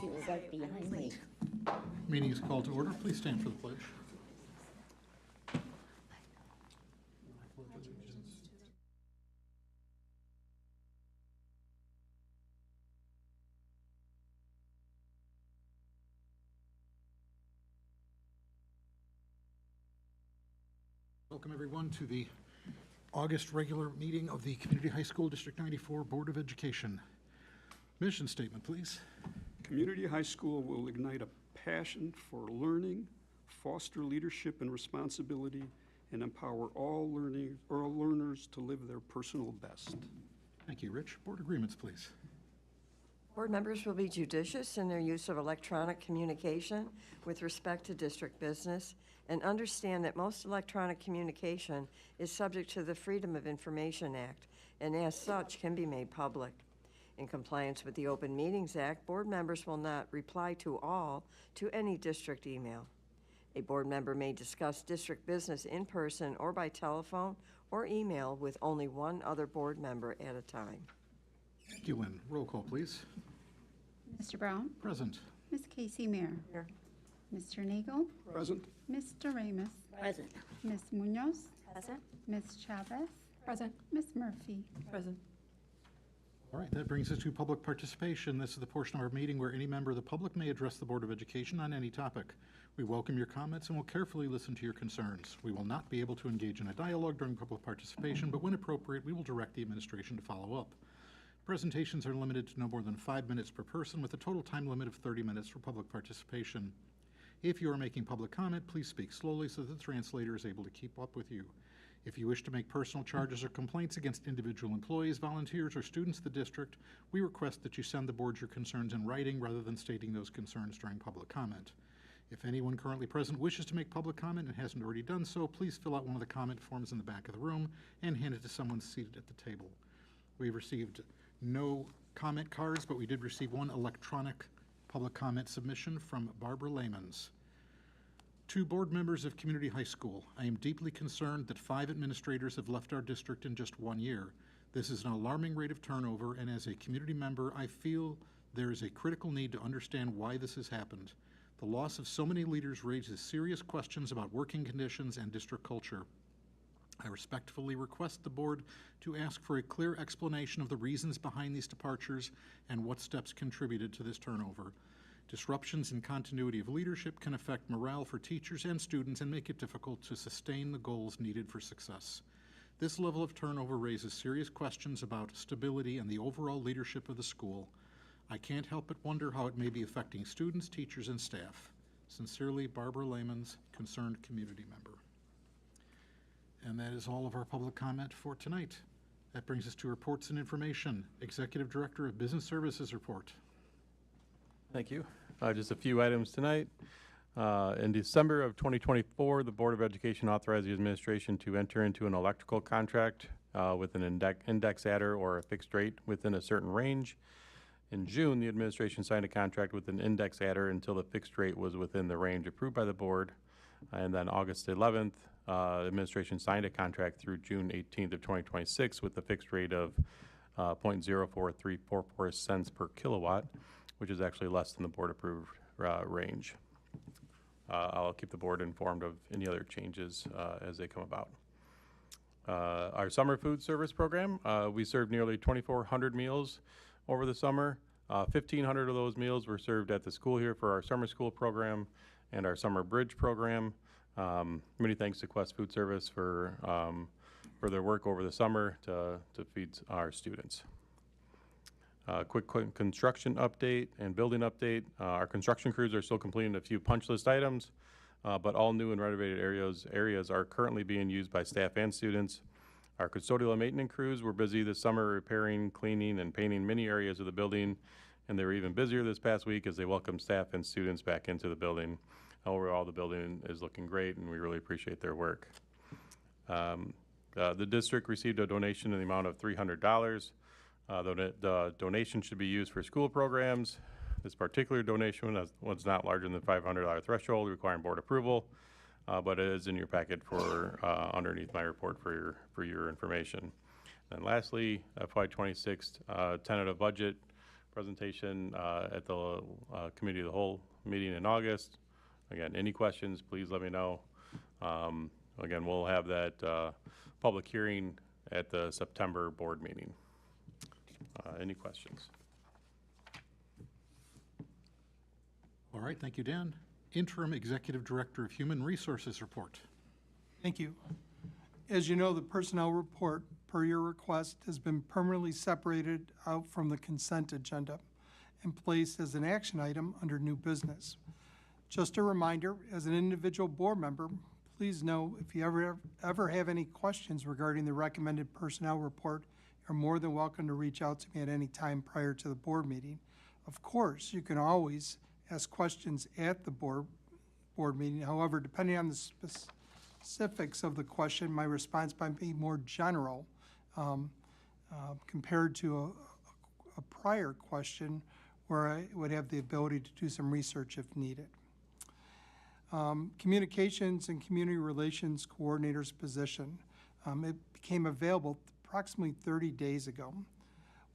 He was right behind me. Meeting is called to order. Please stand for the pledge. Welcome everyone to the August regular meeting of the Community High School District 94 Board of Education. Mission statement, please. Community High School will ignite a passion for learning, foster leadership and responsibility, and empower all learners to live their personal best. Thank you, Rich. Board agreements, please. Board members will be judicious in their use of electronic communication with respect to district business and understand that most electronic communication is subject to the Freedom of Information Act and as such can be made public. In compliance with the Open Meetings Act, board members will not reply to any district email. A board member may discuss district business in person or by telephone or email with only one other board member at a time. Thank you, Lynn. Roll call, please. Mr. Brown? Present. Ms. Casey Mayer? Here. Mr. Nagel? Present. Mr. Ramus? Present. Ms. Munoz? Present. Ms. Chavez? Present. Ms. Murphy? Present. All right, that brings us to public participation. This is the portion of our meeting where any member of the public may address the Board of Education on any topic. We welcome your comments and will carefully listen to your concerns. We will not be able to engage in a dialogue during public participation, but when appropriate, we will direct the administration to follow up. Presentations are limited to no more than 5 minutes per person with a total time limit of 30 minutes for public participation. If you are making public comment, please speak slowly so that the translator is able to keep up with you. If you wish to make personal charges or complaints against individual employees, volunteers, or students of the district, we request that you send the board your concerns in writing rather than stating those concerns during public comment. If anyone currently present wishes to make public comment and hasn't already done so, please fill out one of the comment forms in the back of the room and hand it to someone seated at the table. We've received no comment cards, but we did receive one electronic public comment submission from Barbara Lamans. To board members of Community High School, I am deeply concerned that 5 administrators have left our district in just 1 year. This is an alarming rate of turnover, and as a community member, I feel there is a critical need to understand why this has happened. The loss of so many leaders raises serious questions about working conditions and district culture. I respectfully request the board to ask for a clear explanation of the reasons behind these departures and what steps contributed to this turnover. Disruptions in continuity of leadership can affect morale for teachers and students and make it difficult to sustain the goals needed for success. This level of turnover raises serious questions about stability and the overall leadership of the school. I can't help but wonder how it may be affecting students, teachers, and staff. Sincerely, Barbara Lamans, concerned community member. And that is all of our public comment for tonight. That brings us to reports and information. Executive Director of Business Services report. Thank you. Just a few items tonight. In December of 2024, the Board of Education authorized the administration to enter into an electrical contract with an index adder or a fixed rate within a certain range. In June, the administration signed a contract with an index adder until the fixed rate was within the range approved by the board. And then August 11th, the administration signed a contract through June 18th of 2026 with the fixed rate of 0.04344 cents per kilowatt, which is actually less than the board-approved range. I'll keep the board informed of any other changes as they come about. Our summer food service program, we served nearly 2,400 meals over the summer. 1,500 of those meals were served at the school here for our summer school program and our summer bridge program. Many thanks to Quest Food Service for their work over the summer to feed our students. Quick construction update and building update. Our construction crews are still completing a few punch list items, but all new and renovated areas are currently being used by staff and students. Our custodial and maintenance crews were busy this summer repairing, cleaning, and painting many areas of the building, and they were even busier this past week as they welcomed staff and students back into the building. Overall, the building is looking great, and we really appreciate their work. The district received a donation in the amount of $300. The donation should be used for school programs. This particular donation was not larger than the $500 threshold requiring board approval, but it is in your packet for underneath my report for your information. And lastly, FY26 tentative budget presentation at the Committee of the Whole meeting in August. Again, any questions, please let me know. Again, we'll have that public hearing at the September board meeting. Any questions? All right, thank you, Dan. Interim Executive Director of Human Resources report. Thank you. As you know, the personnel report, per your request, has been permanently separated out from the consent agenda and placed as an action item under new business. Just a reminder, as an individual board member, please know if you ever have any questions regarding the recommended personnel report, you're more than welcome to reach out to me at any time prior to the board meeting. Of course, you can always ask questions at the board meeting. However, depending on the specifics of the question, my response might be more general compared to a prior question where I would have the ability to do some research if needed. Communications and Community Relations Coordinator's position. It became available approximately 30 days ago.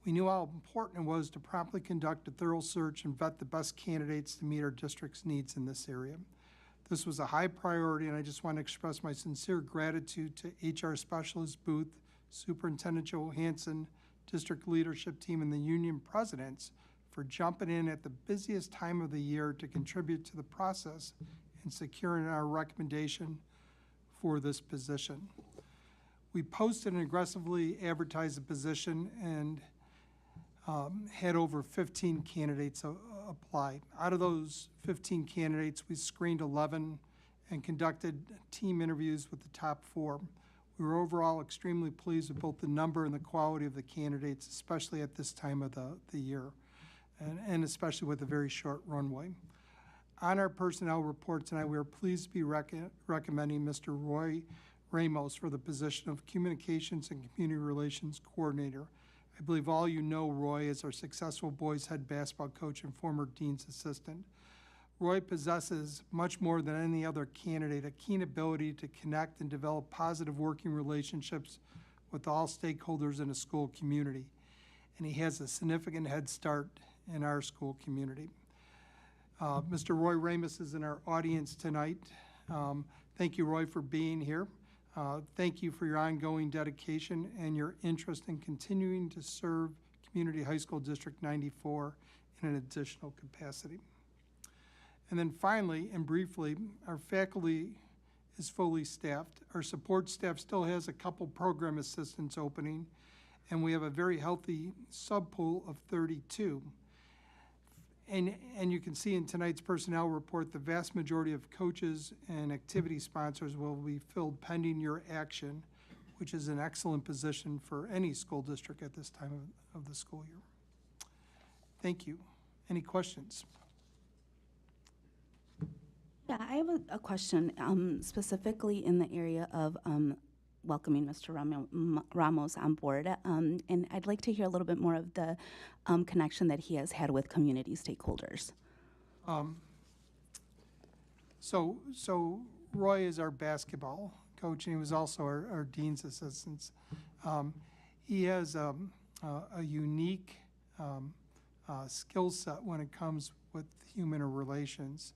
We knew how important it was to promptly conduct a thorough search and vet the best candidates to meet our district's needs in this area. This was a high priority, and I just want to express my sincere gratitude to HR Specialist Booth, Superintendent Johansson, district leadership team, and the union presidents for jumping in at the busiest time of the year to contribute to the process and securing our recommendation for this position. We posted and aggressively advertised the position and had over 15 candidates apply. Out of those 15 candidates, we screened 11 and conducted team interviews with the top 4. We were overall extremely pleased with both the number and the quality of the candidates, especially at this time of the year, and especially with a very short runway. On our personnel report tonight, we are pleased to be recommending Mr. Roy Ramos for the position of Communications and Community Relations Coordinator. I believe all you know Roy as our successful boys head basketball coach and former dean's assistant. Roy possesses much more than any other candidate, a keen ability to connect and develop positive working relationships with all stakeholders in a school community. And he has a significant head start in our school community. Mr. Roy Ramos is in our audience tonight. Thank you, Roy, for being here. Thank you for your ongoing dedication and your interest in continuing to serve Community High School District 94 in an additional capacity. And then finally, and briefly, our faculty is fully staffed. Our support staff still has a couple program assistants opening, and we have a very healthy subpool of 32. And you can see in tonight's personnel report, the vast majority of coaches and activity sponsors will be filled pending your action, which is an excellent position for any school district at this time of the school year. Thank you. Any questions? Yeah, I have a question specifically in the area of welcoming Mr. Ramos on board. And I'd like to hear a little bit more of the connection that he has had with community stakeholders. So Roy is our basketball coach, and he was also our dean's assistant. He has a unique skill set when it comes with human relations.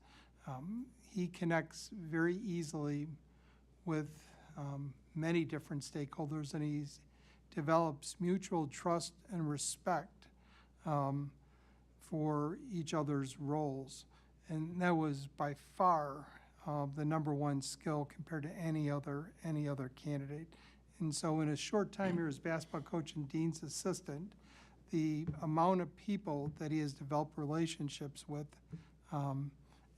He connects very easily with many different stakeholders, and he develops mutual trust and respect for each other's roles. And that was by far the #1 skill compared to any other candidate. And so in a short time here as basketball coach and dean's assistant, the amount of people that he has developed relationships with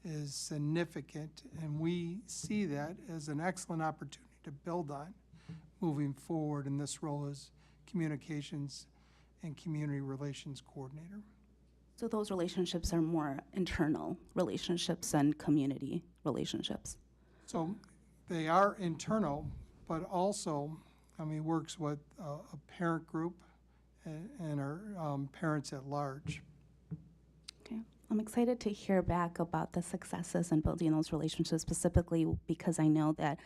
is significant, and we see that as an excellent opportunity to build on moving forward in this role as Communications and Community Relations Coordinator. So those relationships are more internal relationships and community relationships. So they are internal, but also, he works with a parent group and our parents at large. Okay. I'm excited to hear back about the successes in building those relationships, specifically because I know that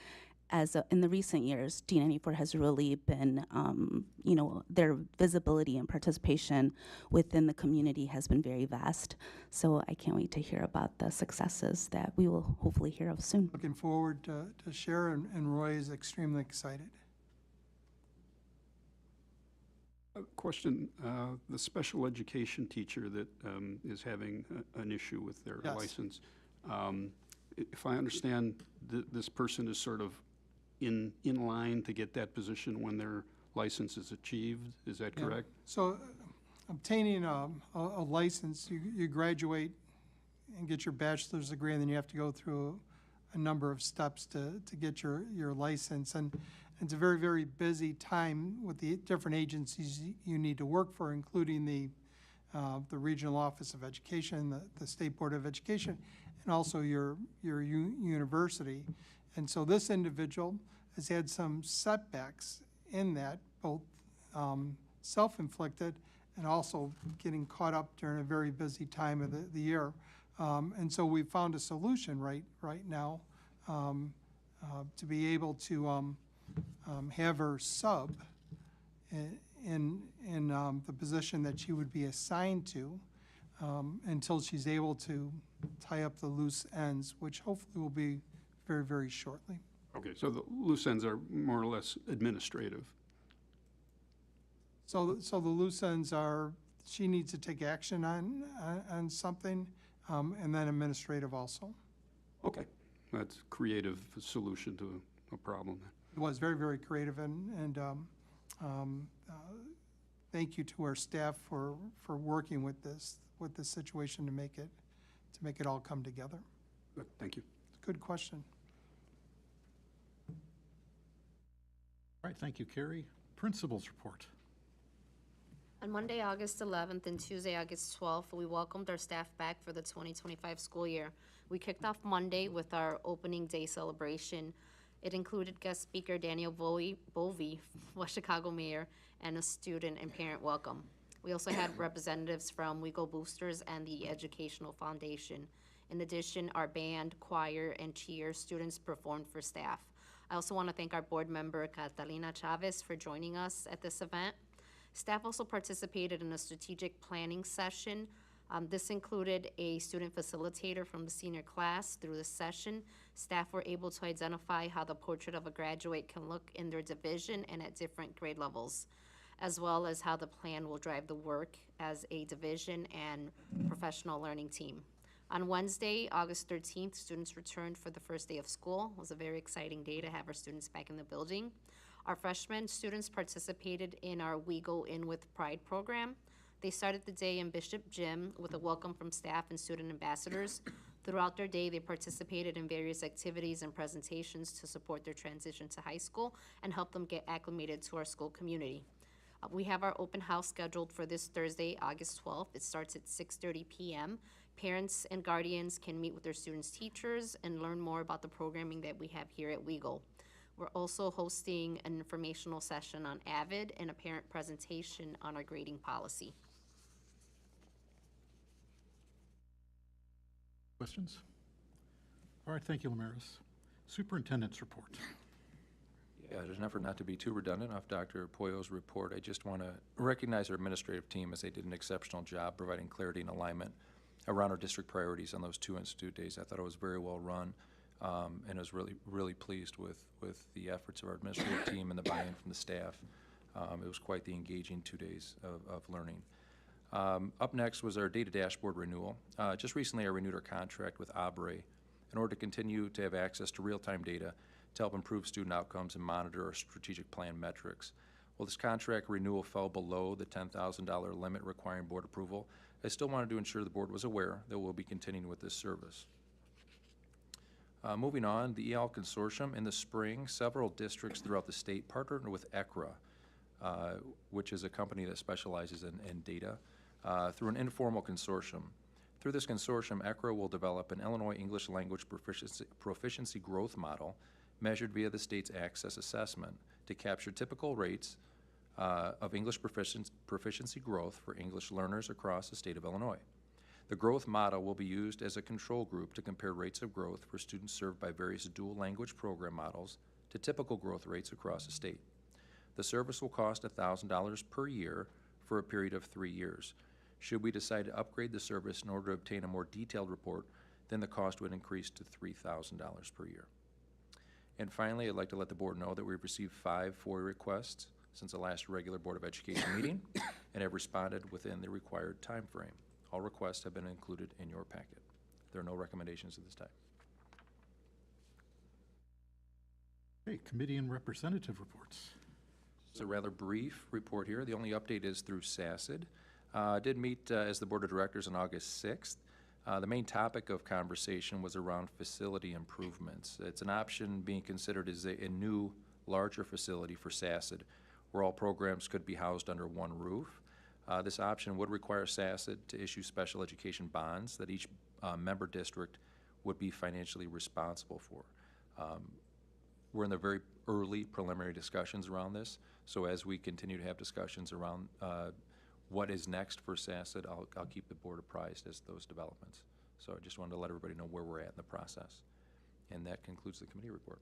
in the recent years, D94 has really been, their visibility and participation within the community has been very vast. So I can't wait to hear about the successes that we will hopefully hear of soon. Looking forward to share, and Roy is extremely excited. A question, the special education teacher that is having an issue with their Yes. license, if I understand, this person is sort of in line to get that position when their license is achieved, is that Yeah. correct? So obtaining a license, you graduate and get your bachelor's degree, and then you have to go through a number of steps to get your license. And it's a very, very busy time with the different agencies you need to work for, including the Regional Office of Education, the State Board of Education, and also your university. And so this individual has had some setbacks in that, both self-inflicted and also getting caught up during a very busy time of the year. And so we found a solution right now to be able to have her sub in the position that she would be assigned to until she's able to tie up the loose ends, which hopefully will be very, very shortly. Okay, so the loose ends are more or less administrative. So the loose ends are, she needs to take action on something, and then administrative also. Okay, that's a creative solution to a problem. It was very, very creative, and thank you to our staff for working with this situation to make it all come together. Good, thank you. Good question. All right, thank you, Carrie. Principals report. On Monday, August 11th and Tuesday, August 12th, we welcomed our staff back for the 2025 school year. We kicked off Monday with our opening day celebration. It included guest speaker Daniel Bovey, West Chicago mayor, and a student and parent welcome. We also had representatives from We Go Boosters and the Educational Foundation. In addition, our band, choir, and cheer students performed for staff. I also want to thank our board member, Catalina Chavez, for joining us at this event. Staff also participated in a strategic planning session. This included a student facilitator from the senior class. Through the session, staff were able to identify how the portrait of a graduate can look in their division and at different grade levels, as well as how the plan will drive the work as a division and professional learning team. On Wednesday, August 13th, students returned for the first day of school. It was a very exciting day to have our students back in the building. Our freshman students participated in our We Go In With Pride program. They started the day in Bishop Gym with a welcome from staff and student ambassadors. Throughout their day, they participated in various activities and presentations to support their transition to high school and help them get acclimated to our school community. We have our open house scheduled for this Thursday, August 12th. It starts at 6:30 p.m. Parents and guardians can meet with their students' teachers and learn more about the programming that we have here at WeGo. We're also hosting an informational session on AVID and a parent presentation on our grading policy. Questions? All right, thank you, Lamaris. Superintendent's report. Yeah, there's an effort not to be too redundant off Dr. Poyo's report. I just want to recognize our administrative team as they did an exceptional job providing clarity and alignment around our district priorities on those 2 institute days. I thought it was very well run, and I was really pleased with the efforts of our administrative team and the buy-in from the staff. It was quite the engaging 2 days of learning. Up next was our data dashboard renewal. Just recently, I renewed our contract with Ahora in order to continue to have access to real-time data to help improve student outcomes and monitor our strategic plan metrics. While this contract renewal fell below the $10,000 limit requiring board approval, I still wanted to ensure the board was aware that we'll be continuing with this service. Moving on, the EL Consortium. In the spring, several districts throughout the state partnered with ECRA, which is a company that specializes in data, through an informal consortium. Through this consortium, ECRA will develop an Illinois English Language Proficiency Growth Model measured via the state's Access Assessment to capture typical rates of English proficiency growth for English learners across the state of Illinois. The growth model will be used as a control group to compare rates of growth for students served by various dual language program models to to typical growth rates across the state. The service will cost $1,000 per year for a period of 3 years. Should we decide to upgrade the service in order to obtain a more detailed report, then the cost would increase to $3,000 per year. And finally, I'd like to let the board know that we've received 5 FOIA requests since the last regular Board of Education meeting and have responded within the required time frame. All requests have been included in your packet. There are no recommendations at this time. Okay, committee and representative reports. It's a rather brief report here. The only update is through SACID. Did meet as the Board of Directors on August 6th. The main topic of conversation was around facility improvements. It's an option being considered as a new, larger facility for SACID, where all programs could be housed under one roof. This option would require SACID to issue special education bonds that each member district would be financially responsible for. We're in the very early preliminary discussions around this, so as we continue to have discussions around what is next for SACID, I'll keep the board apprised as those developments. So I just wanted to let everybody know where we're at in the process. And that concludes the committee report.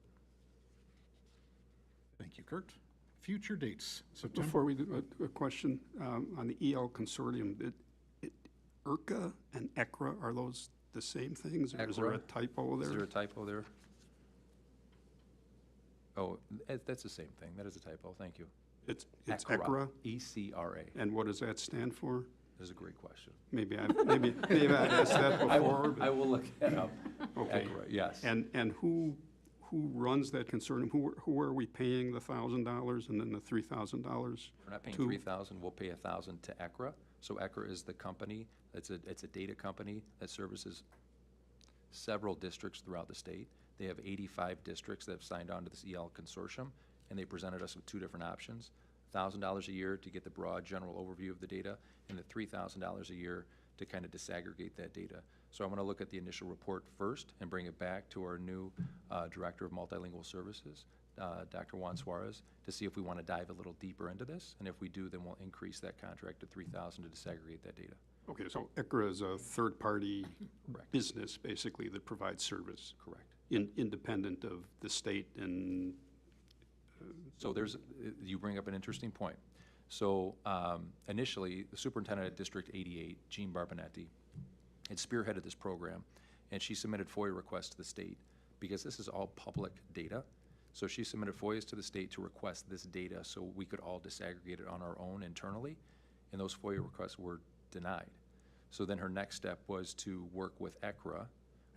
Thank you, Kurt. Future dates, September. Before we do a question on the EL consortium, IRCA and ECRA, are those the same things? Or is there a ECRA? typo there? Is there a typo there? Oh, that's the same thing. That is a typo. Thank you. It's ECRA? E-C-R-A. And what does that stand for? That's a great question. Maybe I've asked that before. I will look that up. Okay. ECRA, yes. And who runs that consortium? Who are we paying the $1,000 and then the $3,000? We're not paying $3,000, we'll pay $1,000 to ECRA. So ECRA is the company, it's a data company that services several districts throughout the state. They have 85 districts that have signed on to this EL consortium, and they presented us with 2 different options. $1,000 a year to get the broad general overview of the data, and the $3,000 a year to kind of disaggregate that data. So I'm going to look at the initial report first and bring it back to our new Director of Multilingual Services, Dr. Juan Suarez, to see if we want to dive a little deeper into this. And if we do, then we'll increase that contract to $3,000 to disaggregate that data. Okay, so ECRA is a third-party business, basically, that provides service. Correct. Independent of the state and... So you bring up an interesting point. So initially, the superintendent at District 88, Jean Barbonetti, had spearheaded this program, and she submitted FOIA requests to the state because this is all public data. So she submitted FOIAs to the state to request this data so we could all disaggregate it on our own internally, and those FOIA requests were denied. So then her next step was to work with ECRA,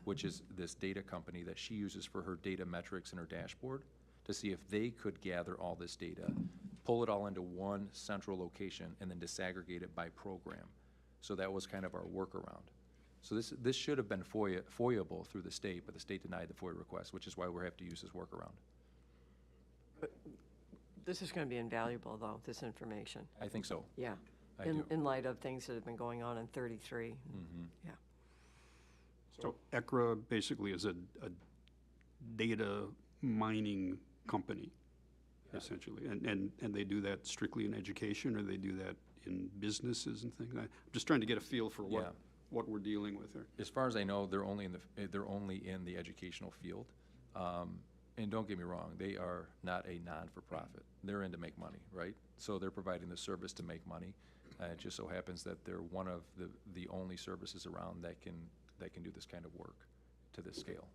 which is this data company that she uses for her data metrics in her dashboard, to see if they could gather all this data, pull it all into one central location, and then disaggregate it by program. So that was kind of our workaround. So this should have been FOIA-able through the state, but the state denied the FOIA request, which is why we have to use this workaround. This is going to be invaluable, though, this information. I think so. Yeah. I do. In light of things that have been going on in 33. Mm-hmm. Yeah. So ECRA basically is a data mining company, essentially. And they do that strictly in education, or they do that in businesses and things? I'm just trying to get a feel for what we're dealing with here. As far as I know, they're only in the educational field. And don't get me wrong, they are not a non-for-profit. They're in to make money, right? So they're providing the service to make money. It just so happens that they're one of the only services around that can do this kind of work to this scale.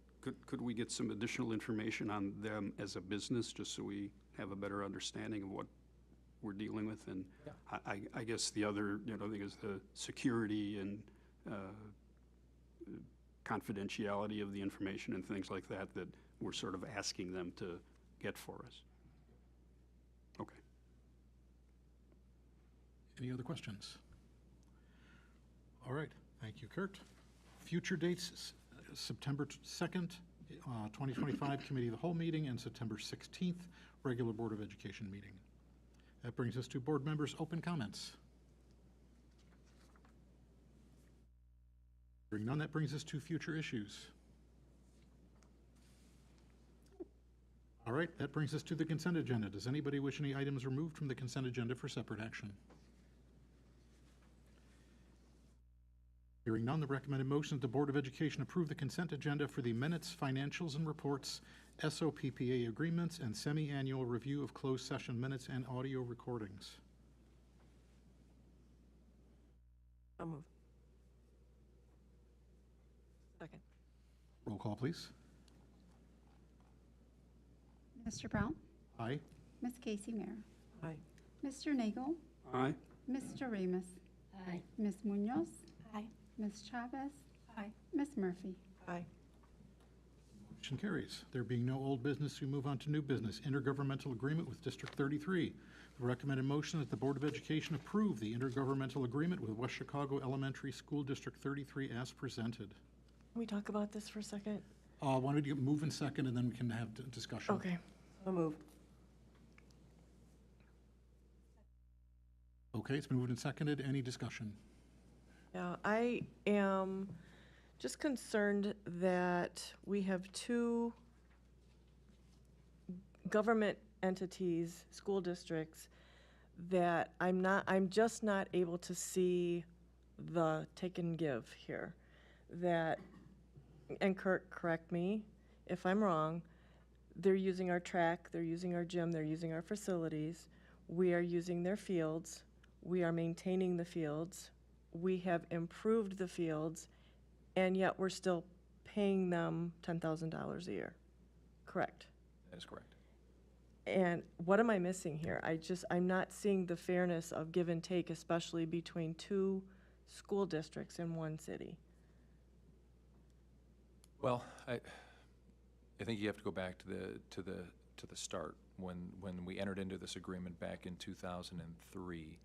Could we get some additional information on them as a business, just so we have a better understanding of what we're dealing with? And yeah. I guess the other, thing is the security and confidentiality of the information and things like that we're sort of asking them to get for us. Okay. Any other questions? All right, thank you, Kurt. Future dates, September 2nd, 2025 Committee of the Whole meeting, and September 16th, regular Board of Education meeting. That brings us to board members' open comments. Hearing none, that brings us to future issues. All right, that brings us to the consent agenda. Does anybody wish any items removed from the consent agenda for separate action? Hearing none, the recommended motion that the Board of Education approve the consent agenda for the minutes, financials, and reports SOPPA agreements, and semi-annual review of closed session minutes and audio recordings. I'll move. Second. Roll call, please. Mr. Brown? Aye. Ms. Casey Mayer? Aye. Mr. Nagel? Aye. Mr. Ramus? Aye. Ms. Munoz? Aye. Ms. Chavez? Aye. Ms. Murphy? Aye. Motion carries. There being no old business, we move on to new business. Intergovernmental agreement with District 33. The recommended motion that the Board of Education approve the intergovernmental agreement with West Chicago Elementary School District 33 as presented. Can we talk about this for a second? Why don't you move in second, and then we can have discussion. Okay. I'll move. Okay, it's been moved and seconded. Any discussion? Yeah, I am just concerned that we have two government entities, school districts, that I'm just not able to see the take and give here. That, and Kurt, correct me if I'm wrong, they're using our track, they're using our gym, they're using our facilities, we are using their fields, we are maintaining the fields, we have improved the fields, and yet we're still paying them $10,000 a year. Correct? That is correct. And what am I missing here? I'm not seeing the fairness of give and take, especially between two school districts in one city. Well, I think you have to go back to the start when we entered into this agreement back in 2003,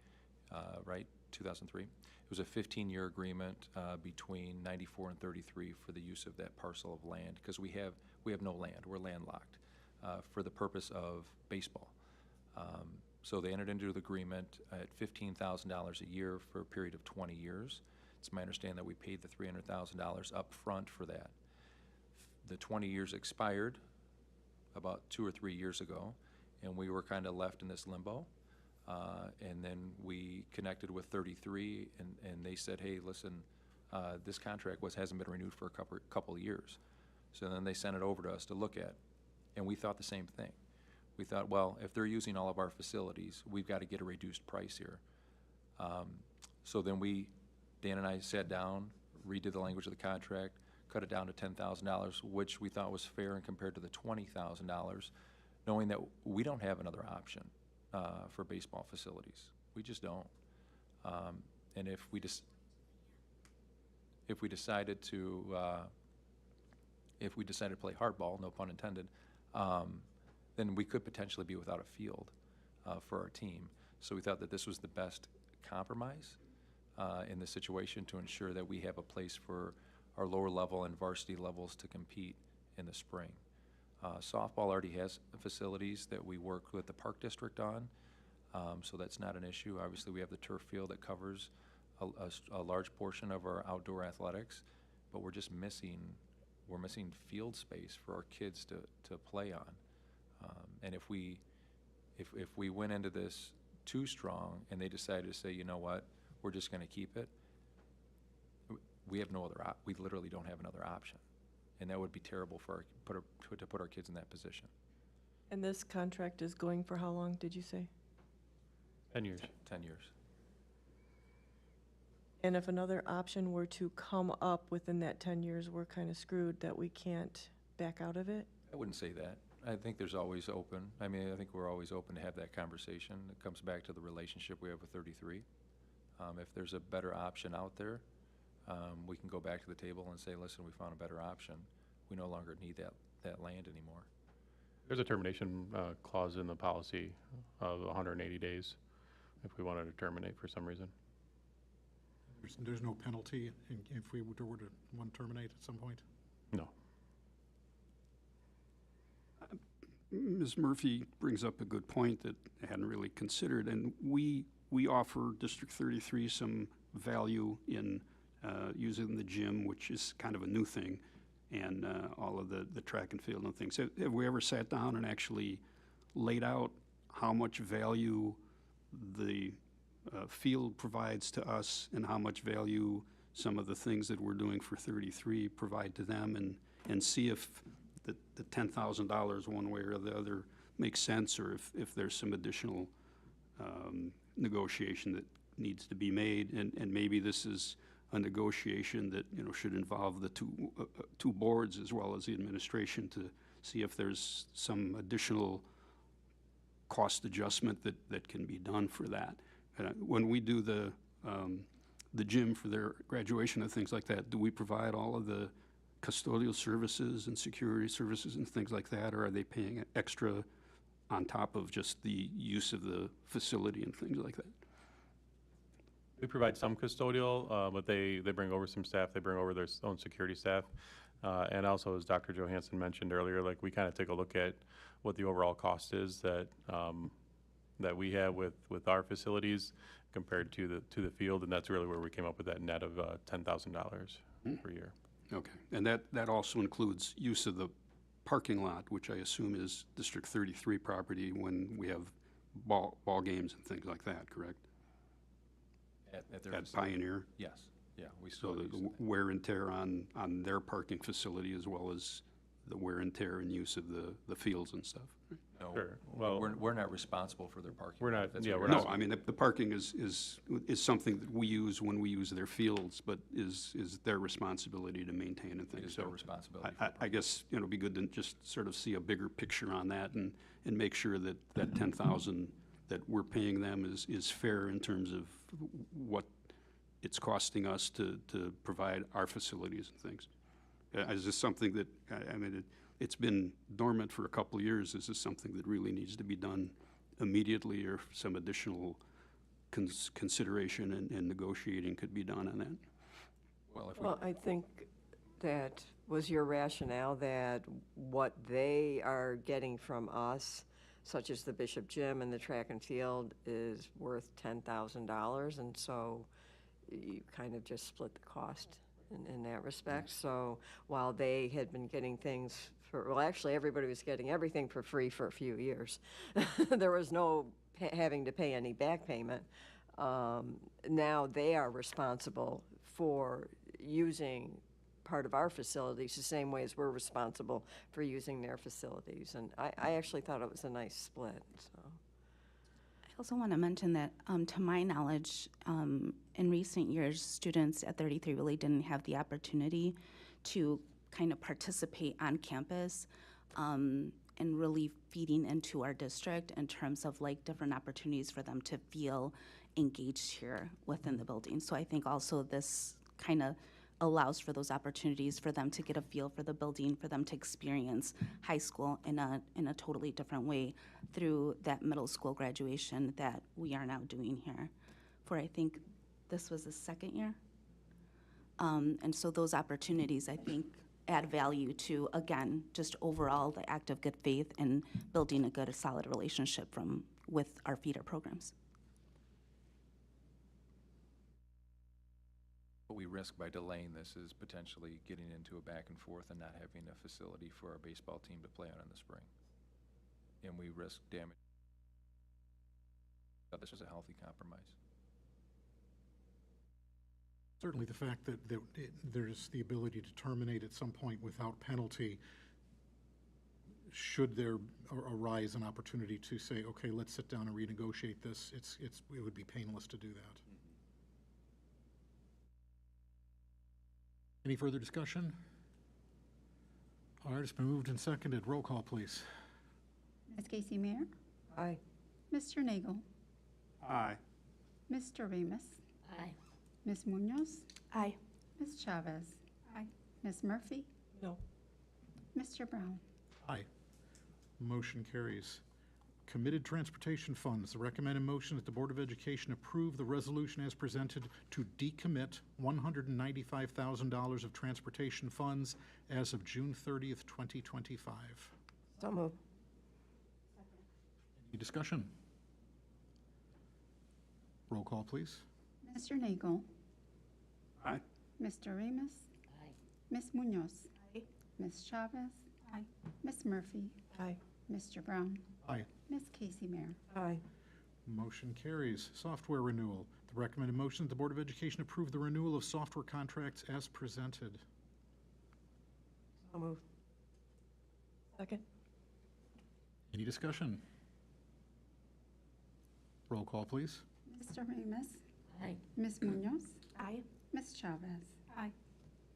right? 2003. It was a 15-year agreement between 94 and 33 for the use of that parcel of land, because we have no land. We're landlocked for the purpose of baseball. So they entered into the agreement at $15,000 a year for a period of 20 years. It's my understanding that we paid the $300,000 up front for that. The 20 years expired about 2 or 3 years ago, and we were kind of left in this limbo. And then we connected with 33, and they said, hey, listen, this contract hasn't been renewed for a couple of years. So then they sent it over to us to look at, and we thought the same thing. We thought, well, if they're using all of our facilities, we've got to get a reduced price here. So then Dan and I sat down, redid the language of the contract, cut it down to $10,000, which we thought was fair and compared to the $20,000, knowing that we don't have another option for baseball facilities. We just don't. And if we decided to play hardball, no pun intended, then we could potentially be without a field for our team. So we thought that this was the best compromise in this situation to ensure that we have a place for our lower level and varsity levels to compete in the spring. Softball already has facilities that we work with the Park District on, so that's not an issue. Obviously, we have the turf field that covers a large portion of our outdoor athletics, but we're missing field space for our kids to play on. And if we went into this too strong and they decided to say, you know what, we're just going to keep it, we have no other we literally don't have another option, and that would be terrible to put our kids in that position. And this contract is going for how long, did you say? 10 years. 10 years. And if another option were to come up within that 10 years, we're kind of screwed that we can't back out of it? I wouldn't say that. I think there's always open. I mean, I think we're always open to have that conversation. It comes back to the relationship we have with 33. If there's a better option out there, we can go back to the table and say, listen, we found a better option. We no longer need that land anymore. There's a termination clause in the policy of 180 days if we wanted to terminate for some reason. There's no penalty if we were to want to terminate at some point? No. Ms. Murphy brings up a good point that I hadn't really considered, and we offer District 33 some value in using the gym, which is kind of a new thing, and all of the track and field and things. Have we ever sat down and actually laid out how much value the field provides to us and how much value some of the things that we're doing for 33 provide to them, and see if the $10,000 one way or the other makes sense, or if there's some additional negotiation that needs to be made, and maybe this is a negotiation that, you know, should involve the two boards as well as the administration to see if there's some additional cost adjustment that can be done for that. When we do the gym for their graduation and things like that, do we provide all of the custodial services and security services and things like that, or are they paying extra on top of just the use of the facility and things like that? We provide some custodial, but they bring over some staff. They bring over their own security staff. And also, as Dr. Johansson mentioned earlier, like, we kind of take a look at what the overall cost is that that we have with our facilities compared to the field, and that's really where we came up with that net of $10,000 per year. Okay, and that also includes use of the parking lot, which I assume is District 33 property when we have ball games and things like that, correct? At their At facility. Pioneer? Yes, yeah, we So still the use that. wear and tear on their parking facility as well as the wear and tear and use of the fields and stuff. No, Sure. Well, we're not responsible for their parking. We're not- if that's yeah, what we're you're not- No, I mean, the parking is something that we use when we use their fields, but is their responsibility to maintain and It things. is their So responsibility. I guess, you know, it'd be good to just sort of see a bigger picture on that and make sure that that 10,000 that we're paying them is fair in terms of what it's costing us to provide our facilities and things. Is this something that, I mean, it's been dormant for a couple of years. Is this something that really needs to be done immediately, or some additional consideration and negotiating could be done on that? Well, if we, Well, I think that was your rationale, that what they are getting from us, such as the Bishop Gym and the track and field, is worth $10,000, and so you kind of just split the cost in that respect. So while they had been getting things well, actually, everybody was getting everything for free for a few years. There was no having to pay any back payment. Now they are responsible for using part of our facilities the same way as we're responsible for using their facilities. And I actually thought it was a nice split, so. I also want to mention that, to my knowledge, in recent years, students at 33 really didn't have the opportunity to kind of participate on campus and really feeding into our district in terms of like different opportunities for them to feel engaged here within the building. So I think also this kind of allows for those opportunities for them to get a feel for the building, for them to experience high school in a totally different way through that middle school graduation that we are now doing here. For I think this was the second year. And so those opportunities, I think, add value to, again, just overall the act of good faith and building a good, solid relationship with our feeder programs. what we risk by delaying this is potentially getting into a back and forth and not having a facility for our baseball team to play on in the spring. And we risk damage. But this was a healthy compromise. Certainly the fact that there's the ability to terminate at some point without penalty, should there arise an opportunity to say, okay, let's sit down and renegotiate this, it would be painless to do that. Any further discussion? All right, it's been moved and seconded. Roll call, please. Ms. Casey Mayer, Aye. Mr. Nagel, Aye. Mr. Remus, Aye. Ms. Munoz, Aye. Ms. Chavez. Aye. Ms. Murphy, No. Mr. Brown. Aye. Motion carries. Committed transportation funds. The recommended motion that the Board of Education approve the resolution as presented to decommit $195,000 of transportation funds as of June 30th, 2025. So moved. Any discussion? Roll call, please. Mr. Nagel, Aye. Mr. Remus, Aye. Ms. Munoz, Aye. Ms. Chavez. Aye. Ms. Murphy, Aye. Mr. Brown, Aye. Ms. Casey Mayer. Aye. Motion carries. Software renewal. The recommended motion that the Board of Education approve the renewal of software contracts as presented. So moved. Second. Any discussion? Roll call, please. Mr. Ramos. Aye. Ms. Munoz. Aye. Ms. Chavez. Aye.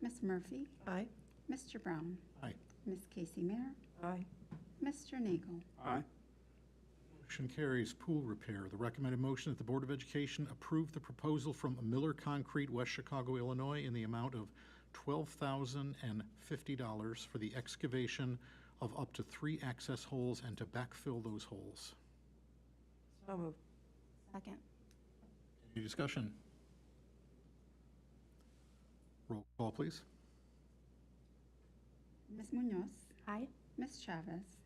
Ms. Murphy. Aye. Mr. Brown. Aye. Ms. Casey Mayer. Aye. Mr. Nagel. Aye. Motion carries. Pool repair. The recommended motion that the Board of Education approve the proposal from Miller Concrete, West Chicago, Illinois, in the amount of $12,050 for the excavation of up to 3 access holes and to backfill those holes. So moved. Second. Any discussion? Roll call, please. Ms. Munoz. Aye. Ms. Chavez.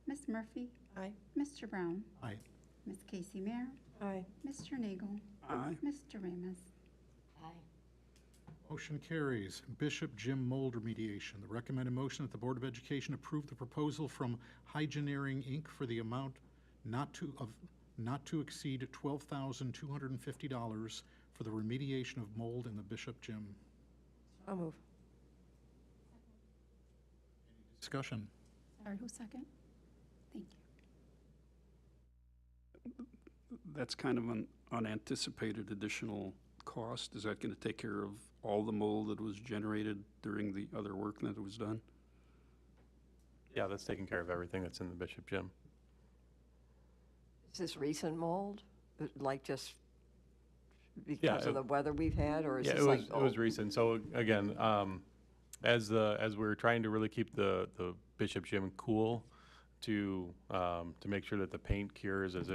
Ms. Murphy. Aye. Mr. Brown. Aye. Ms. Casey Mayer. Aye. Mr. Nagel. Aye. Mr. Ramos. Aye. Motion carries. Bishop Jim mold remediation. The recommended motion that the Board of Education approve the proposal from Hygineering, Inc. for the amount not to exceed $12,250 for the remediation of mold in the Bishop Gym. So moved. Discussion. Sorry, who's second? Thank you. That's kind of an unanticipated additional cost. Is that going to take care of all the mold that was generated during the other work that was done? Yeah, that's taking care of everything that's in the Bishop Gym. Is this recent mold? Like just Yeah, because of the weather we've had, or is Yeah, this it like? was recent. So again, as we're trying to really keep the Bishop Gym cool, to make sure that the paint cures as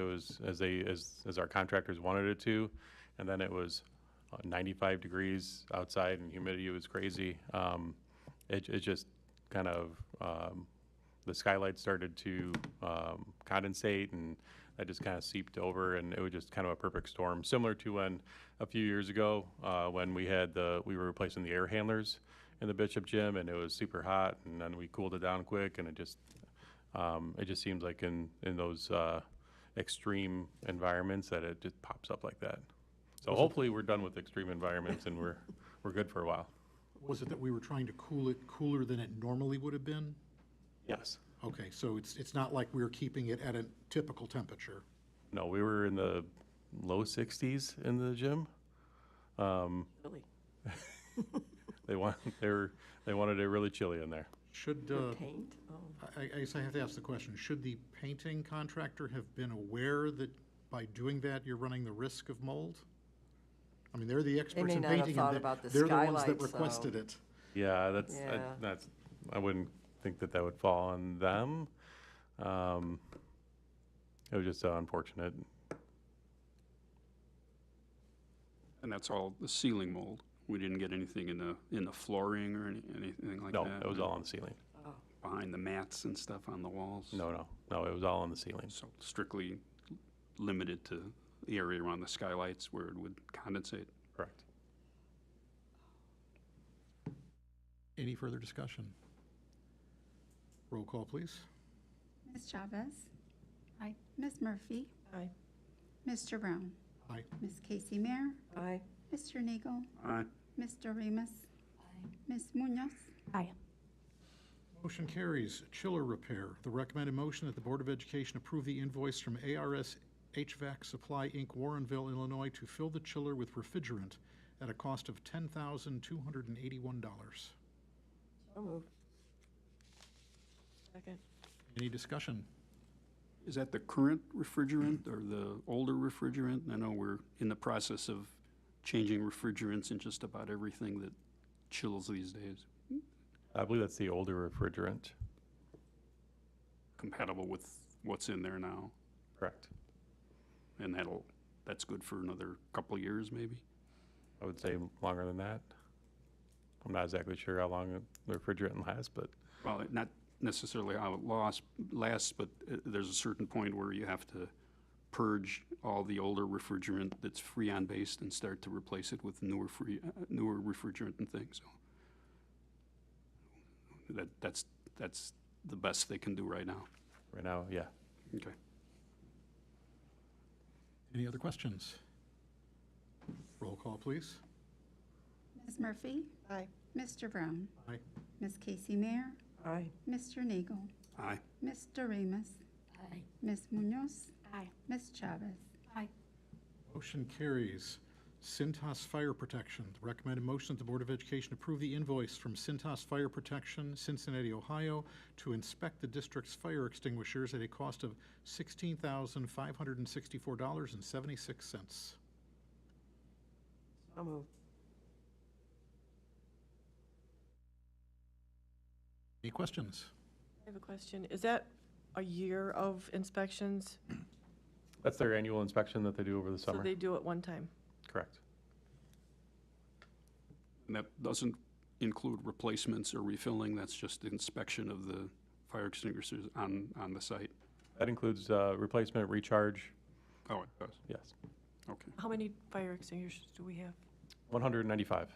our contractors wanted it to, and then it was 95 degrees outside and humidity was crazy. It just kind of the skylight started to condensate, and that just kind of seeped over, and it was just kind of a perfect storm, similar to when a few years ago when we were replacing the air handlers in the Bishop Gym, and it was super hot, and then we cooled it down quick, and it just seems like in those extreme environments that it just pops up like that. So hopefully we're done with extreme environments and we're good for a while. Was it that we were trying to cool it cooler than it normally would have been? Yes. Okay, so it's not like we were keeping it at a typical temperature. No, we were in the low 60s in the gym. Really? They wanted it really chilly in there. Should, Paint? Oh. I guess I have to ask the question, should the painting contractor have been aware that by doing that, you're running the risk of mold? I mean, they're the experts may in not have painting, thought and about the they're the ones that skylight, so- requested it. Yeah, Yeah. I wouldn't think that would fall on them. It was just unfortunate. And that's all the ceiling mold. We didn't get anything in the flooring or anything like No, that? it was all on the ceiling. Behind the mats and stuff on the walls? No, it was all on the ceiling. So strictly limited to the area around the skylights where it would condensate? Correct. Any further discussion? Roll call, please. Ms. Chavez. Aye. Ms. Murphy. Aye. Mr. Brown. Aye. Ms. Casey Mayer. Aye. Mr. Nagel. Aye. Mr. Ramos. Ms. Munoz. Aye. Motion carries. Chiller repair. The recommended motion that the Board of Education approve the invoice from ARS HVAC Supply, Inc., Warrenville, Illinois, to fill the chiller with refrigerant at a cost of $10,281. So moved. Second. Any discussion? Is that the current refrigerant or the older refrigerant? I know we're in the process of changing refrigerants in just about everything that chills these days. I believe that's the older refrigerant. Compatible with what's in there now. Correct. And that's good for another couple of years, maybe? I would say longer than that. I'm not exactly sure how long the refrigerant lasts, but Well, not necessarily how it lasts, but there's a certain point where you have to purge all the older refrigerant that's Freon-based and start to replace it with newer refrigerant and things. So that's the best they can do right now. right now, yeah. Okay. Any other questions? Roll call, please. Ms. Murphy. Aye. Mr. Brown. Aye. Ms. Casey Mayer. Aye. Mr. Nagel. Aye. Mr. Remus. Aye. Ms. Munoz. Aye. Ms. Chavez. Motion carries. Cintas Fire Protection. The recommended motion that the Board of Education approve the invoice from Cintas Fire Protection, Cincinnati, Ohio, to inspect the district's fire extinguishers at a cost of $16,564.76. So moved. Any questions? I have a question. Is that a year of inspections? That's their annual inspection that they do over the So summer. they do it one time? Correct. And that doesn't include replacements or refilling, that's just inspection of the fire extinguishers on the site? That includes replacement, recharge, Oh, it does? yes. Okay. How many fire extinguishers do we have? 195.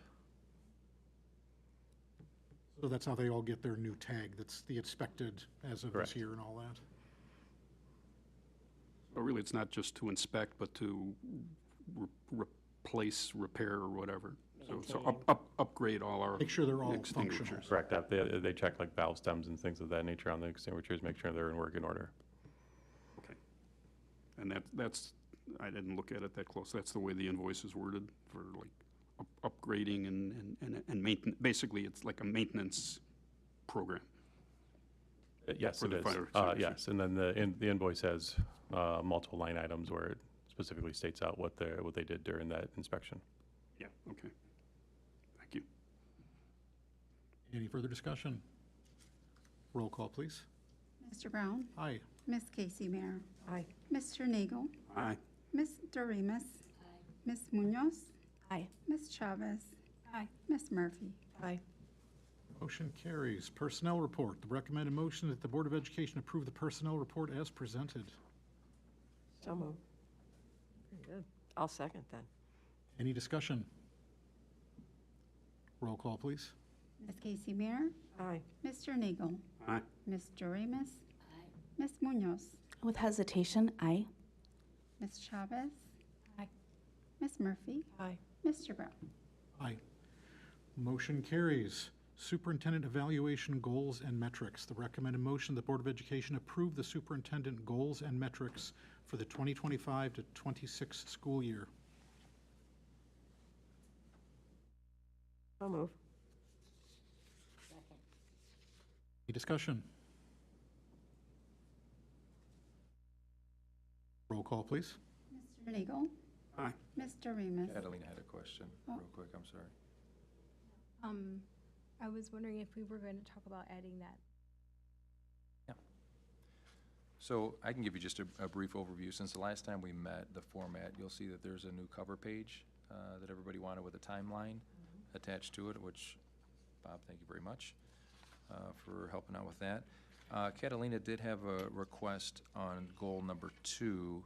So that's how they all get their new tag. That's the inspected as of this Correct. year and all that. But really, it's not just to inspect, but to replace, repair, or whatever. So upgrade all our Make sure they're all functional. extinguishers. Correct. They check like valve stems and things of that nature on the extinguishers, make sure they're in working order. Okay. And that's, I didn't look at it that close. That's the way the invoice is worded for like upgrading and maintenance. Basically, it's like a maintenance program. Yes, For it the is. fire extinguishers. Yes, and then the invoice has multiple line items where it specifically states out what they did during that inspection. Yeah, okay. Thank you. Any further discussion? Roll call, please. Mr. Brown. Aye. Ms. Casey Mayer. Aye. Mr. Nagel. Aye. Mr. Remus. Ms. Munoz. Aye. Ms. Chavez. Ms. Murphy. Aye. Motion carries. Personnel report. The recommended motion that the Board of Education approve the personnel report as presented. So moved. Very good. I'll second then. Any discussion? Roll call, please. Ms. Casey Mayer. Aye. Mr. Nagel. Aye. Mr. Remus. Ms. Munoz. With hesitation, aye. Ms. Chavez. Aye. Ms. Murphy. Aye. Mr. Brown. Aye. Motion carries. Superintendent evaluation goals and metrics. The recommended motion, the Board of Education approve the superintendent goals and metrics for the 2025 to 26 school year. So moved. Any discussion? Roll call, please. Mr. Nagel. Aye. Mr. Remus. Catalina had a question, Oh. real quick, I'm sorry. I was wondering if we were going to talk about adding that. So I can give you just a brief overview. Since the last time we met, the format, you'll see that there's a new cover page that everybody wanted with a timeline attached to it, which, Bob, thank you very much for helping out with that. Catalina did have a request on goal number 2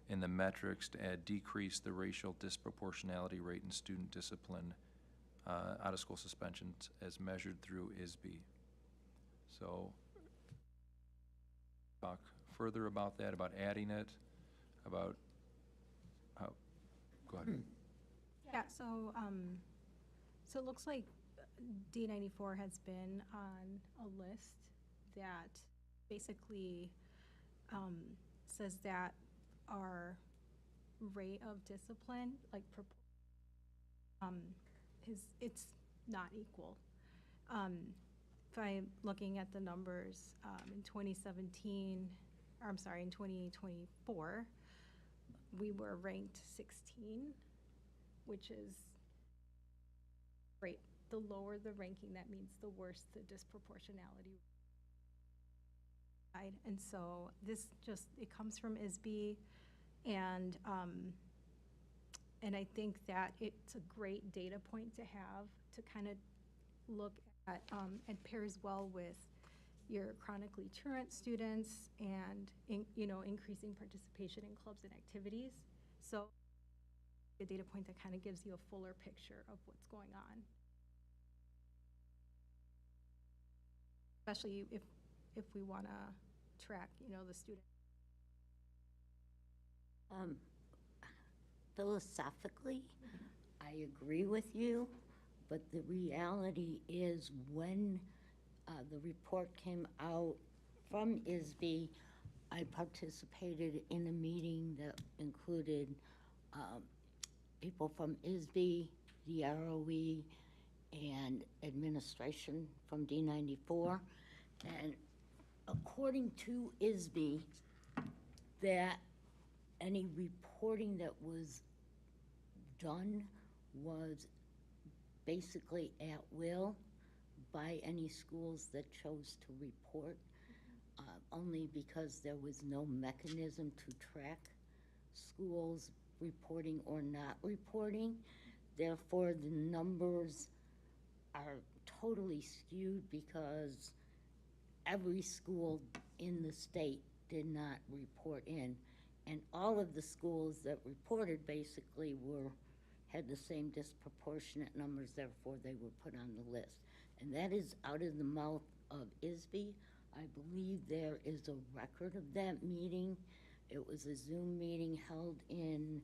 in the metrics to add decrease the racial disproportionality rate in student discipline out-of-school suspensions as measured through ISB. So talk further about that, about adding it, about how, go ahead. Yeah, so it looks like D94 has been on a list that basically says that our rate of discipline, like, it's not equal. If I'm looking at the numbers, in 2017, or I'm sorry, in 2024, we were ranked 16, which is great. The lower the ranking, that means the worse the disproportionality. And so this just, it comes from ISB, and I think that it's a great data point to have to kind of look at, and pairs well with your chronically truant students and, increasing participation in clubs and activities. So a data point that kind of gives you a fuller picture of what's going on. Especially if we want to track, the student. Philosophically, I agree with you, but the reality is when the report came out from ISB, I participated in a meeting that included people from ISB, the ROE, and administration from D94. And according to ISB, that any reporting that was done was basically at will by any schools that chose to report, only because there was no mechanism to track schools reporting or not reporting. Therefore, the numbers are totally skewed because every school in the state did not report in. And all of the schools that reported basically had the same disproportionate numbers, therefore they were put on the list. And that is out of the mouth of ISB. I believe there is a record of that meeting. It was a Zoom meeting held in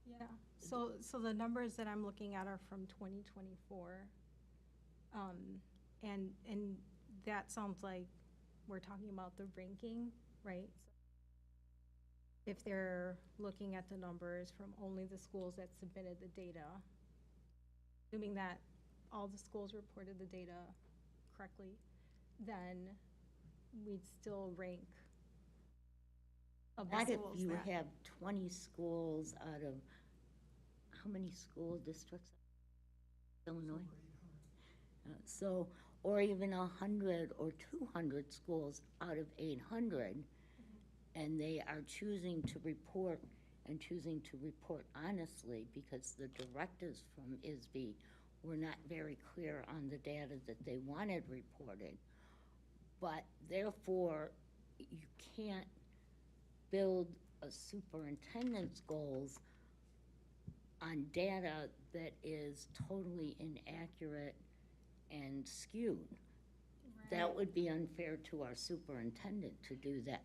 Yeah, so the numbers that I'm looking at are from 2024. And that sounds like we're talking about the ranking, right? If they're looking at the numbers from only the schools that submitted the data, assuming that all the schools reported the data correctly, then we'd still rank of the Not if schools you that- have 20 schools out of, how many school districts? Illinois? So, or even 100 or 200 schools out of 800, and they are choosing to report and choosing to report honestly because the directives from ISB were not very clear on the data that they wanted reported. But therefore, you can't build a superintendent's goals on data that is totally inaccurate and skewed. That would be unfair to our superintendent to do that.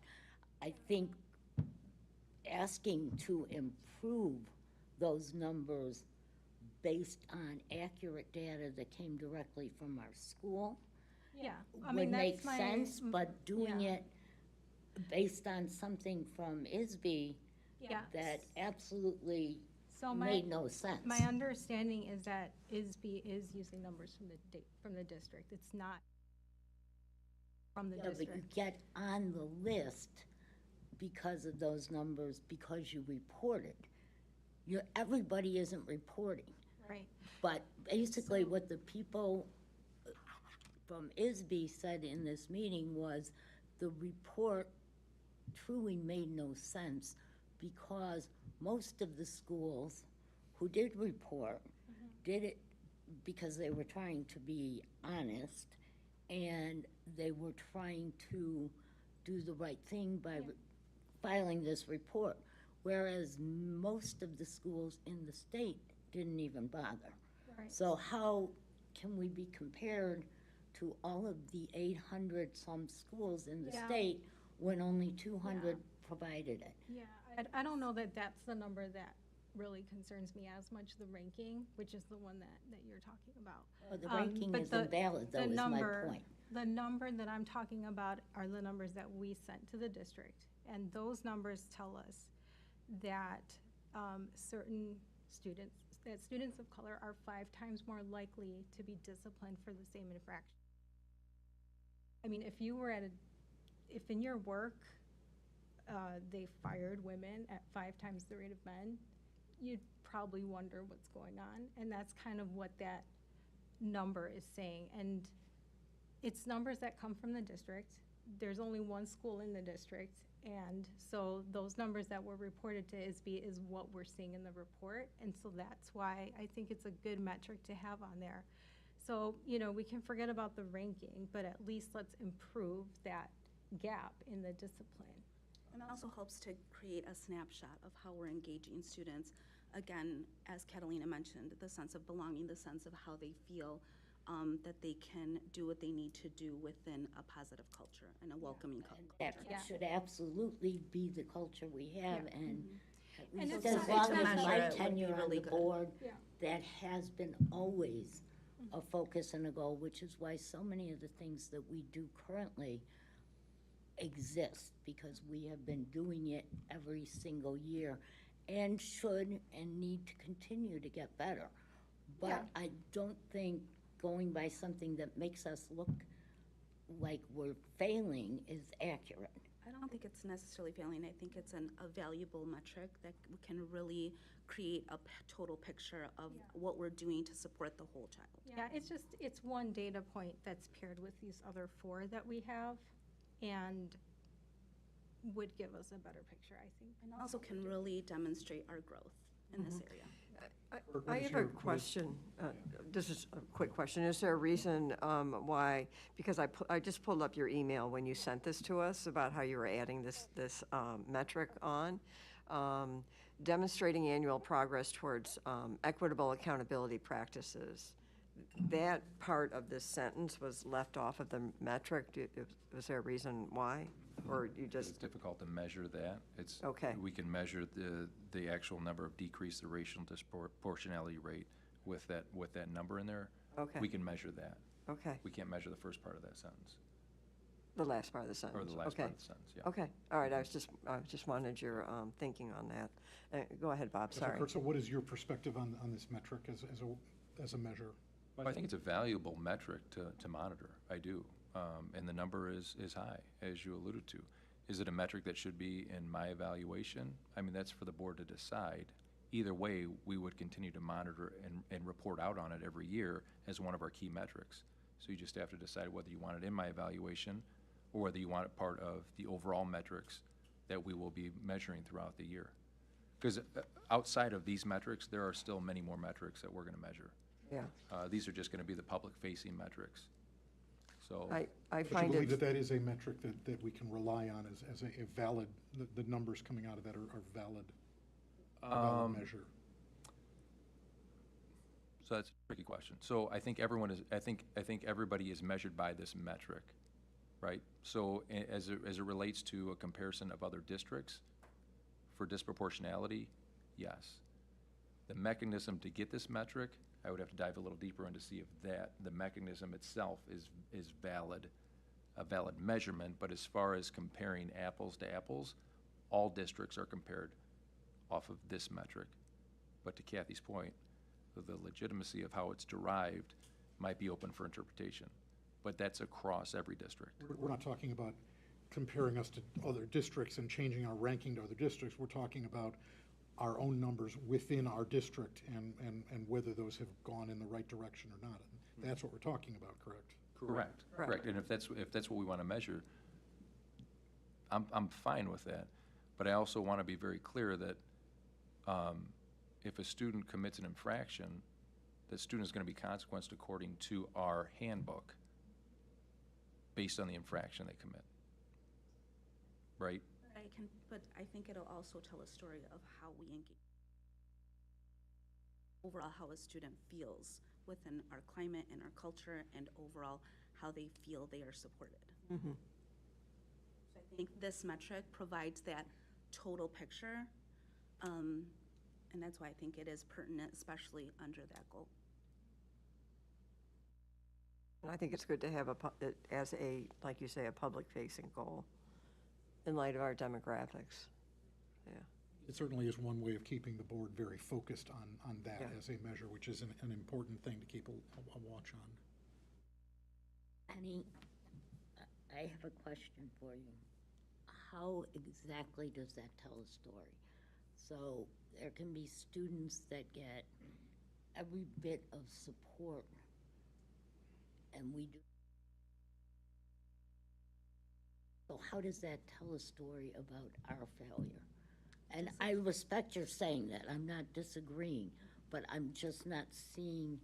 I think asking to improve those numbers based on accurate data that came directly from our school would make sense, but doing it based on something from ISB that absolutely made no sense. My understanding is that ISB is using numbers from the district. It's not from the district. But you get on the list because of those numbers, because you reported. Everybody isn't reporting. Right. But basically what the people from ISB said in this meeting was the report truly made no sense because most of the schools who did report did it because they were trying to be honest and they were trying to do the right thing by filing this report, whereas most of the schools in the state didn't even bother. Right. So how can we be compared to all of the 800-some schools in the state when only 200 provided it? Yeah, I don't know that that's the number that really concerns me as much, the ranking, which is the one that you're talking about. Well, the ranking But is invalid, though, is my point. The number that I'm talking about are the numbers that we sent to the district. And those numbers tell us that students of color are 5 times more likely to be disciplined for the same infraction. I mean, if in your work, they fired women at 5 times the rate of men, you'd probably wonder what's going on. And that's kind of what that number is saying. And it's numbers that come from the district. There's only one school in the district. And so those numbers that were reported to ISB is what we're seeing in the report. And so that's why I think it's a good metric to have on there. So, we can forget about the ranking, but at least let's improve that gap in the discipline. And it also helps to create a snapshot of how we're engaging students. Again, as Catalina mentioned, the sense of belonging, the sense of how they feel that they can do what they need to do within a positive culture and a welcoming culture. That should absolutely be the culture we have, and At And least it's as not- long it's as not my that- tenure on the board, Yeah. that has been always a focus and a goal, which is why so many of the things that we do currently exist, because we have been doing it every single year and should and need to continue to get better. But Yeah. I don't think going by something that makes us look like we're failing is accurate. I don't think it's necessarily failing. I think it's a valuable metric that can really create a total picture of what we're doing to support the whole child. Yeah, it's one data point that's paired with these other 4 that we have, and would give us a better picture, I think. And also can really demonstrate our growth in this area. I have a question. This is a quick question. Is there a reason why, because I just pulled up your email when you sent this to us about how you were adding this metric on, demonstrating annual progress towards equitable accountability practices. That part of this sentence was left off of the metric. Was there a reason why? Or you It's just, difficult to measure that. It's, Okay. we can measure the actual number of decrease the racial disproportionality rate with that number in there. Okay. We can measure that. okay, We can't measure the first part of that sentence, the last part of the sentence? or the last Okay. part of the sentence, yeah. Okay, all right, I just wanted your thinking on that. Go ahead, Bob, So, sorry. Kurt, so what is your perspective on this metric as a measure? Well, I think it's a valuable metric to monitor. I do. And the number is high, as you alluded to. Is it a metric that should be in my evaluation? I mean, that's for the board to decide. Either way, we would continue to monitor and report out on it every year as one of our key metrics. So you just have to decide whether you want it in my evaluation or whether you want it part of the overall metrics that we will be measuring throughout the year. Because outside of these metrics, there are still many more metrics that we're going to measure. Yeah, These are just going to be the public-facing metrics. So, I But you find believe it, that is a metric that we can rely on as a valid, the numbers coming out of that are valid, a valid measure? so that's a tricky question. So I think I think everybody is measured by this metric, right? So as it relates to a comparison of other districts for disproportionality, yes. The mechanism to get this metric, I would have to dive a little deeper in to see if the mechanism itself is valid, a valid measurement. But as far as comparing apples to apples, all districts are compared off of this metric. But to Kathy's point, the legitimacy of how it's derived might be open for interpretation. But that's across every district. We're not talking about comparing us to other districts and changing our ranking to other districts. We're talking about our own numbers within our district and whether those have gone in the right direction or not. That's what we're talking about, correct? Correct. And if that's what we want to measure, I'm fine with that. But I also want to be very clear that if a student commits an infraction, that student is going to be consequenced according to our handbook based on the infraction they commit. Right? But I think it'll also tell a story of how we engage. Overall, how a student feels within our climate and our culture, and overall, how they feel they are supported. So I think this metric provides that total picture, and that's why I think it is pertinent, especially under that goal. and I think it's good to have it as like you say, a public-facing goal in light of our demographics. Yeah. It certainly is one way of keeping the board very focused on that Yeah. as a measure, which is an important thing to keep a watch on. Annie, I have a question for you. How exactly does that tell a story? So there can be students that get every bit of support, and we do. So how does that tell a story about our failure? And I respect your saying that, I'm not disagreeing, but I'm just not seeing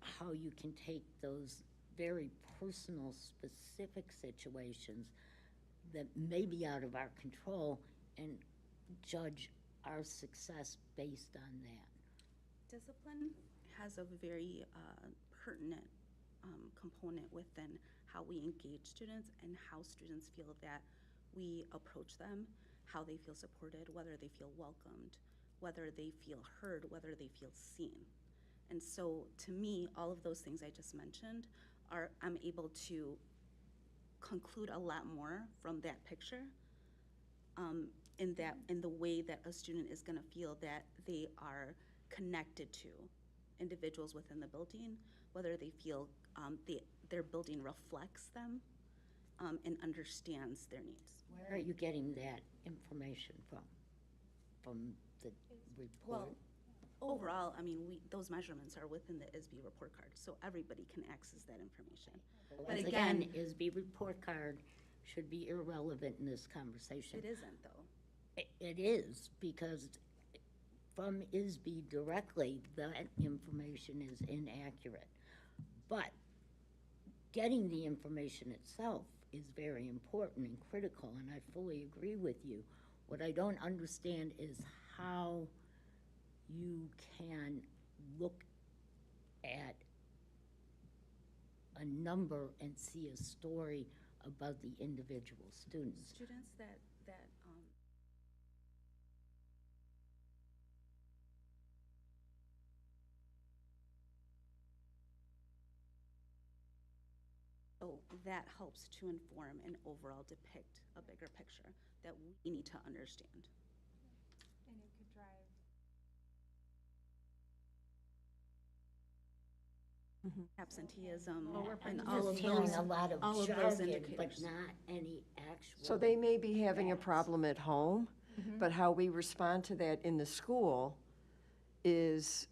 how you can take those very personal, specific situations that may be out of our control and judge our success based on that. Discipline has a very pertinent component within how we engage students and how students feel that we approach them. how they feel supported, whether they feel welcomed, whether they feel heard, whether they feel seen. And so to me, all of those things I just mentioned I'm able to conclude a lot more from that picture, in the way that a student is going to feel that they are connected to individuals within the building, whether they feel their building reflects them and understands their needs. Where are you getting that information from? From the report? Well, overall, I mean, those measurements are within the ISB report card, so everybody can access that information. But Once again, ISB report card should be irrelevant in this conversation. It isn't, though. It is, because from ISB directly, that information is inaccurate. But getting the information itself is very important and critical, and I fully agree with you. What I don't understand is how you can look at a number and see a story about the individual students. Students that so that helps to inform and overall depict a bigger picture that we need to understand. And it could drive Absenteeism Lower and I'm all just of hearing those, a lot of all of those jargon, but indicators. not any actual. So they may be having a facts. problem at home, but how we respond to that in the school is,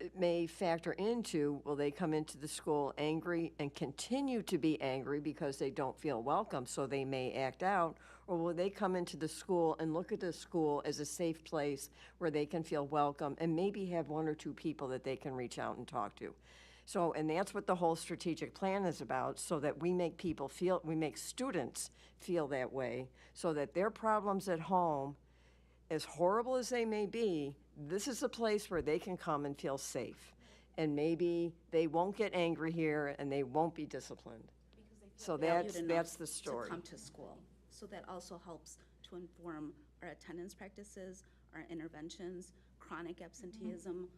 it may factor into, will they come into the school angry and continue to be angry because they don't feel welcome, so they may act out? Or will they come into the school and look at the school as a safe place where they can feel welcome and maybe have one or two people that they can reach out and talk to? So, and that's what the whole strategic plan is about, so that we make people feel, we make students feel that way, so that their problems at home, as horrible as they may be, this is a place where they can come and feel safe. And maybe they won't get angry here and they won't be disciplined. So that's the story. To come to school. So that also helps to inform our attendance practices, our interventions, chronic absenteeism,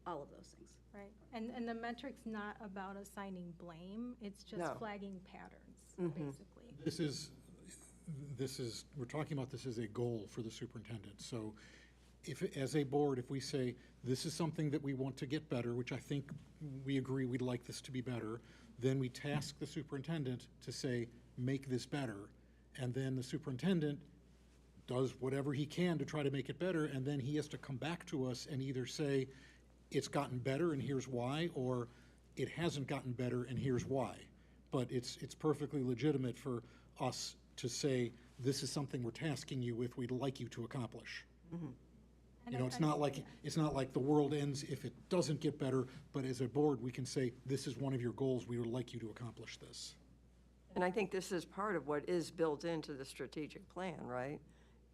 all of those things. Right, and the metric's not about assigning blame, it's No. just flagging patterns, basically. This is, we're talking about this as a goal for the superintendent. So if, as a board, if we say, this is something that we want to get better, which I think we agree we'd like this to be better, then we task the superintendent to say, make this better. And then the superintendent does whatever he can to try to make it better, and then he has to come back to us and either say, it's gotten better and here's why, or it hasn't gotten better and here's why. But it's perfectly legitimate for us to say, this is something we're tasking you with, we'd like you to accomplish. You know, it's not like the world ends if it doesn't get better, but as a board, we can say, this is one of your goals, we would like you to accomplish this. And I think this is part of what is built into the strategic plan, right?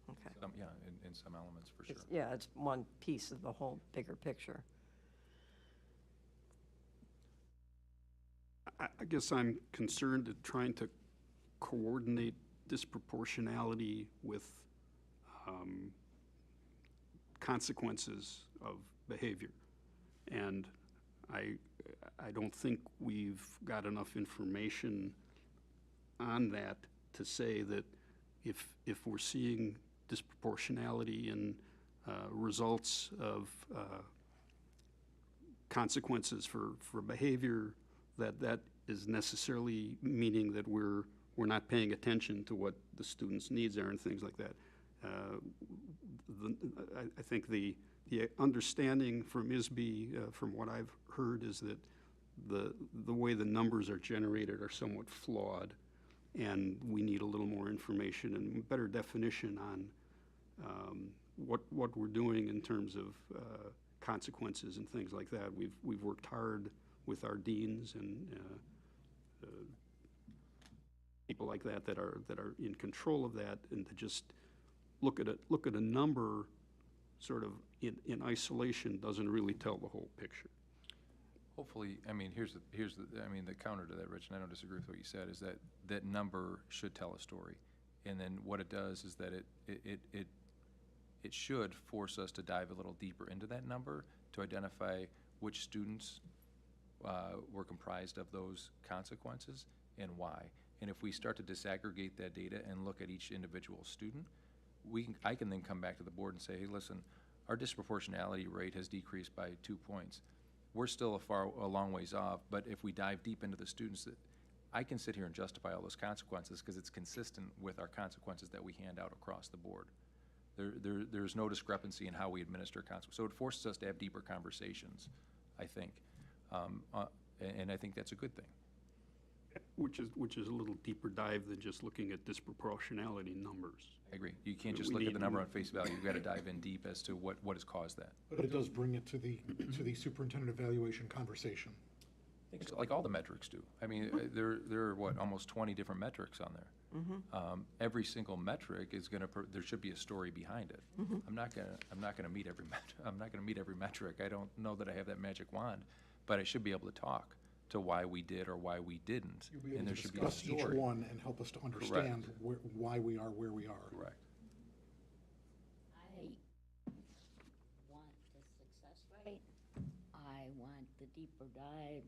Okay. Yeah, in some elements, for sure. Yeah, it's one piece of the whole bigger picture. I guess I'm concerned at trying to coordinate disproportionality with consequences of behavior. And I don't think we've got enough information on that to say that if we're seeing disproportionality in results of consequences for behavior, that is necessarily meaning that we're not paying attention to what the students' needs are and things like that. I think the understanding from ISB, from what I've heard, is that the way the numbers are generated are somewhat flawed, and we need a little more information and better definition on what we're doing in terms of consequences and things like that. We've worked hard with our deans and people like that are in control of that, and to just look at a number sort of in isolation doesn't really tell the whole picture. Hopefully, I mean, the counter to that, Rich, and I don't disagree with what you said, is that number should tell a story. And then what it does is that it should force us to dive a little deeper into that number to identify which students were comprised of those consequences and why. And if we start to disaggregate that data and look at each individual student, I can then come back to the board and say, hey, listen, our disproportionality rate has decreased by 2 points. We're still a long ways off, but if we dive deep into the students, I can sit here and justify all those consequences because it's consistent with our consequences that we hand out across the board. There's no discrepancy in how we administer consequences. So it forces us to have deeper conversations, I think. And I think that's a good thing. Which is a little deeper dive than just looking at disproportionality numbers. I agree. You can't just look at the number on face value. You've got to dive in deep as to what has caused that. But it does bring it to the superintendent evaluation conversation. I think so, like all the metrics do. I mean, there are, what, almost 20 different metrics on there. Every single metric is going to, there should be a story behind it. I'm not going to meet every metric. I don't know that I have that magic wand, but I should be able to talk to why we did or why we didn't. You'll be able And to there should be a discuss each story. one and help us to understand why we are where we are. Correct. I want the success rate. I want the deeper dive.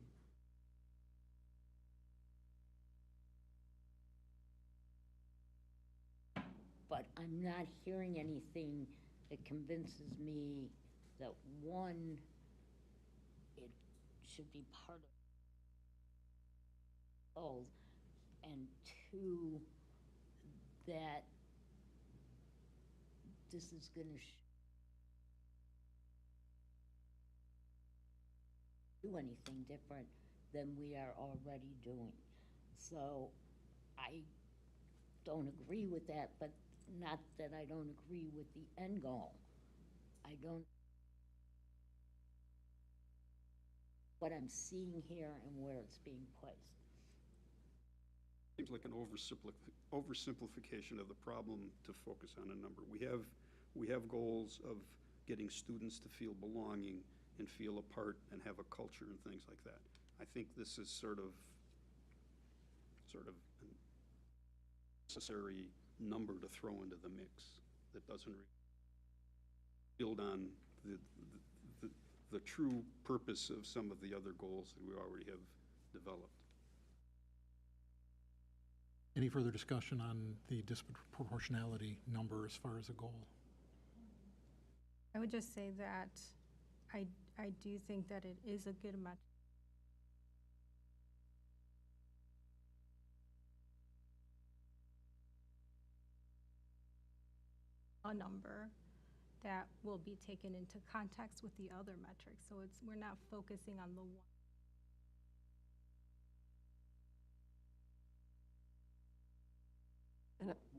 But I'm not hearing anything that convinces me that, one, it should be part of both, and two, that this is going to do anything different than we are already doing. So I don't agree with that, but not that I don't agree with the end goal. I don't, what I'm seeing here and where it's being placed. Seems like an oversimplification of the problem to focus on a number. We have goals of getting students to feel belonging and feel a part and have a culture and things like that. I think this is sort of a necessary number to throw into the mix that doesn't build on the true purpose of some of the other goals that we already have developed. Any further discussion on the disproportionality number as far as a goal? I would just say that I do think that it is a good metric. A number that will be taken into context with the other metrics. So we're not focusing on the one.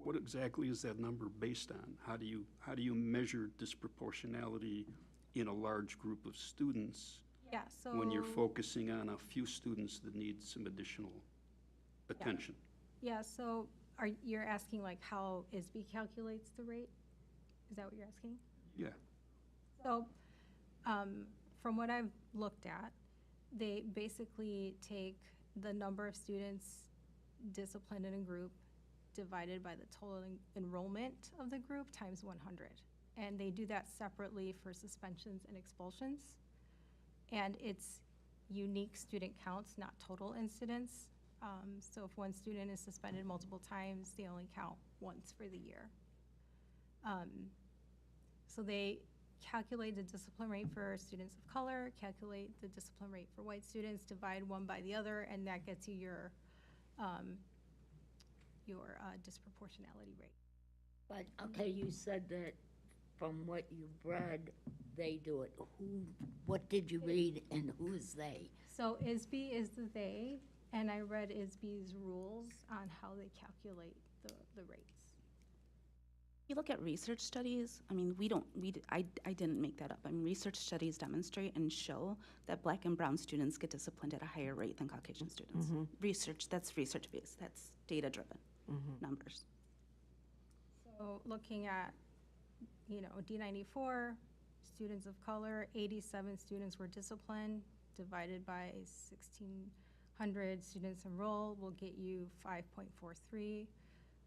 What exactly is that number based on? How do you measure disproportionality in a large group of students Yeah, so. when you're focusing on a few students that need some additional attention? Yeah, so you're asking like how ISB calculates the rate? Is that what you're asking? Yeah. So, from what I've looked at, they basically take the number of students disciplined in a group divided by the total enrollment of the group times 100. And they do that separately for suspensions and expulsions. And it's unique student counts, not total incidents. So if one student is suspended multiple times, they only count once for the year. So they calculate the discipline rate for students of color, calculate the discipline rate for white students, divide one by the other, and that gets you your disproportionality rate. But, okay, you said that from what you've read, they do it. What did you read and who is they? So ISB is the they, and I read ISB's rules on how they calculate the rates. You look at research studies, I mean, I didn't make that up. I mean, research studies demonstrate and show that Black and brown students get disciplined at a higher rate than Caucasian students. That's research-based, that's data-driven numbers. So looking at, D94, students of color, 87 students were disciplined, divided by 1,600 students enrolled will get you 5.43.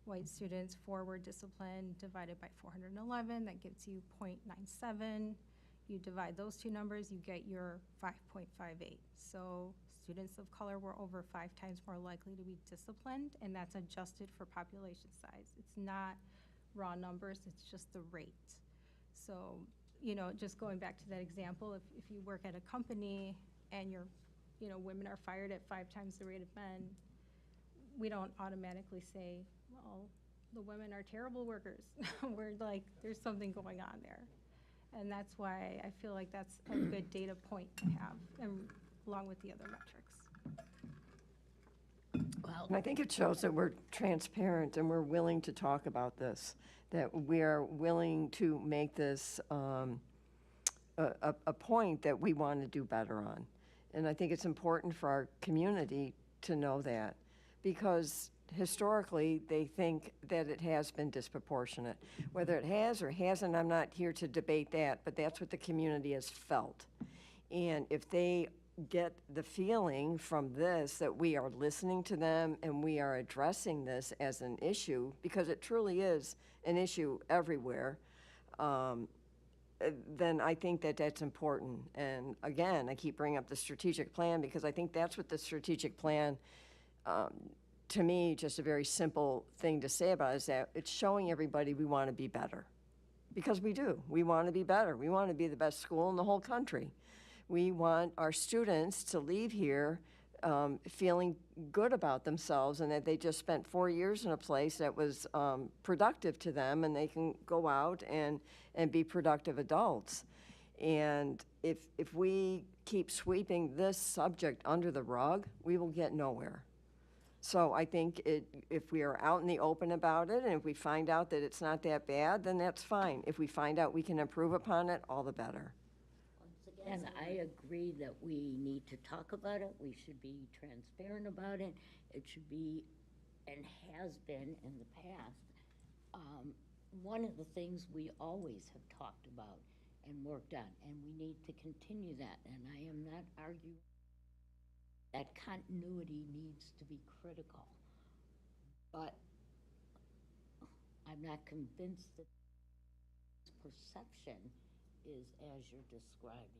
White students, 4 were disciplined, divided by 411, that gives you 0.97. You divide those two numbers, you get your 5.58. So students of color were over 5 times more likely to be disciplined, and that's adjusted for population size. It's not raw numbers, it's just the rate. So, you know, just going back to that example, if you work at a company and women are fired at 5 times the rate of men, we don't automatically say, well, the women are terrible workers. We're like, there's something going on there. And that's why I feel like that's a good data point to have, and along with the other metrics. Well, And I think it shows that we're transparent and we're willing to talk about this, that we are willing to make this a point that we want to do better on. And I think it's important for our community to know that, because historically, they think that it has been disproportionate. Whether it has or hasn't, I'm not here to debate that, but that's what the community has felt. And if they get the feeling from this that we are listening to them and we are addressing this as an issue, because it truly is an issue everywhere, then I think that that's important. And again, I keep bringing up the strategic plan, because I think that's what the strategic plan, to me, just a very simple thing to say about it, is that it's showing everybody we want to be better. Because we do. We want to be better. We want to be the best school in the whole country. We want our students to leave here feeling good about themselves, and that they just spent 4 years in a place that was productive to them, and they can go out and be productive adults. And if we keep sweeping this subject under the rug, we will get nowhere. So I think if we are out in the open about it, and if we find out that it's not that bad, then that's fine. If we find out we can improve upon it, all the better. once again, I agree that we need to talk about it. We should be transparent about it. It should be, and has been in the past, one of the things we always have talked about and worked on, and we need to continue that. And I am not arguing that continuity needs to be critical, but I'm not convinced that perception is as you're describing.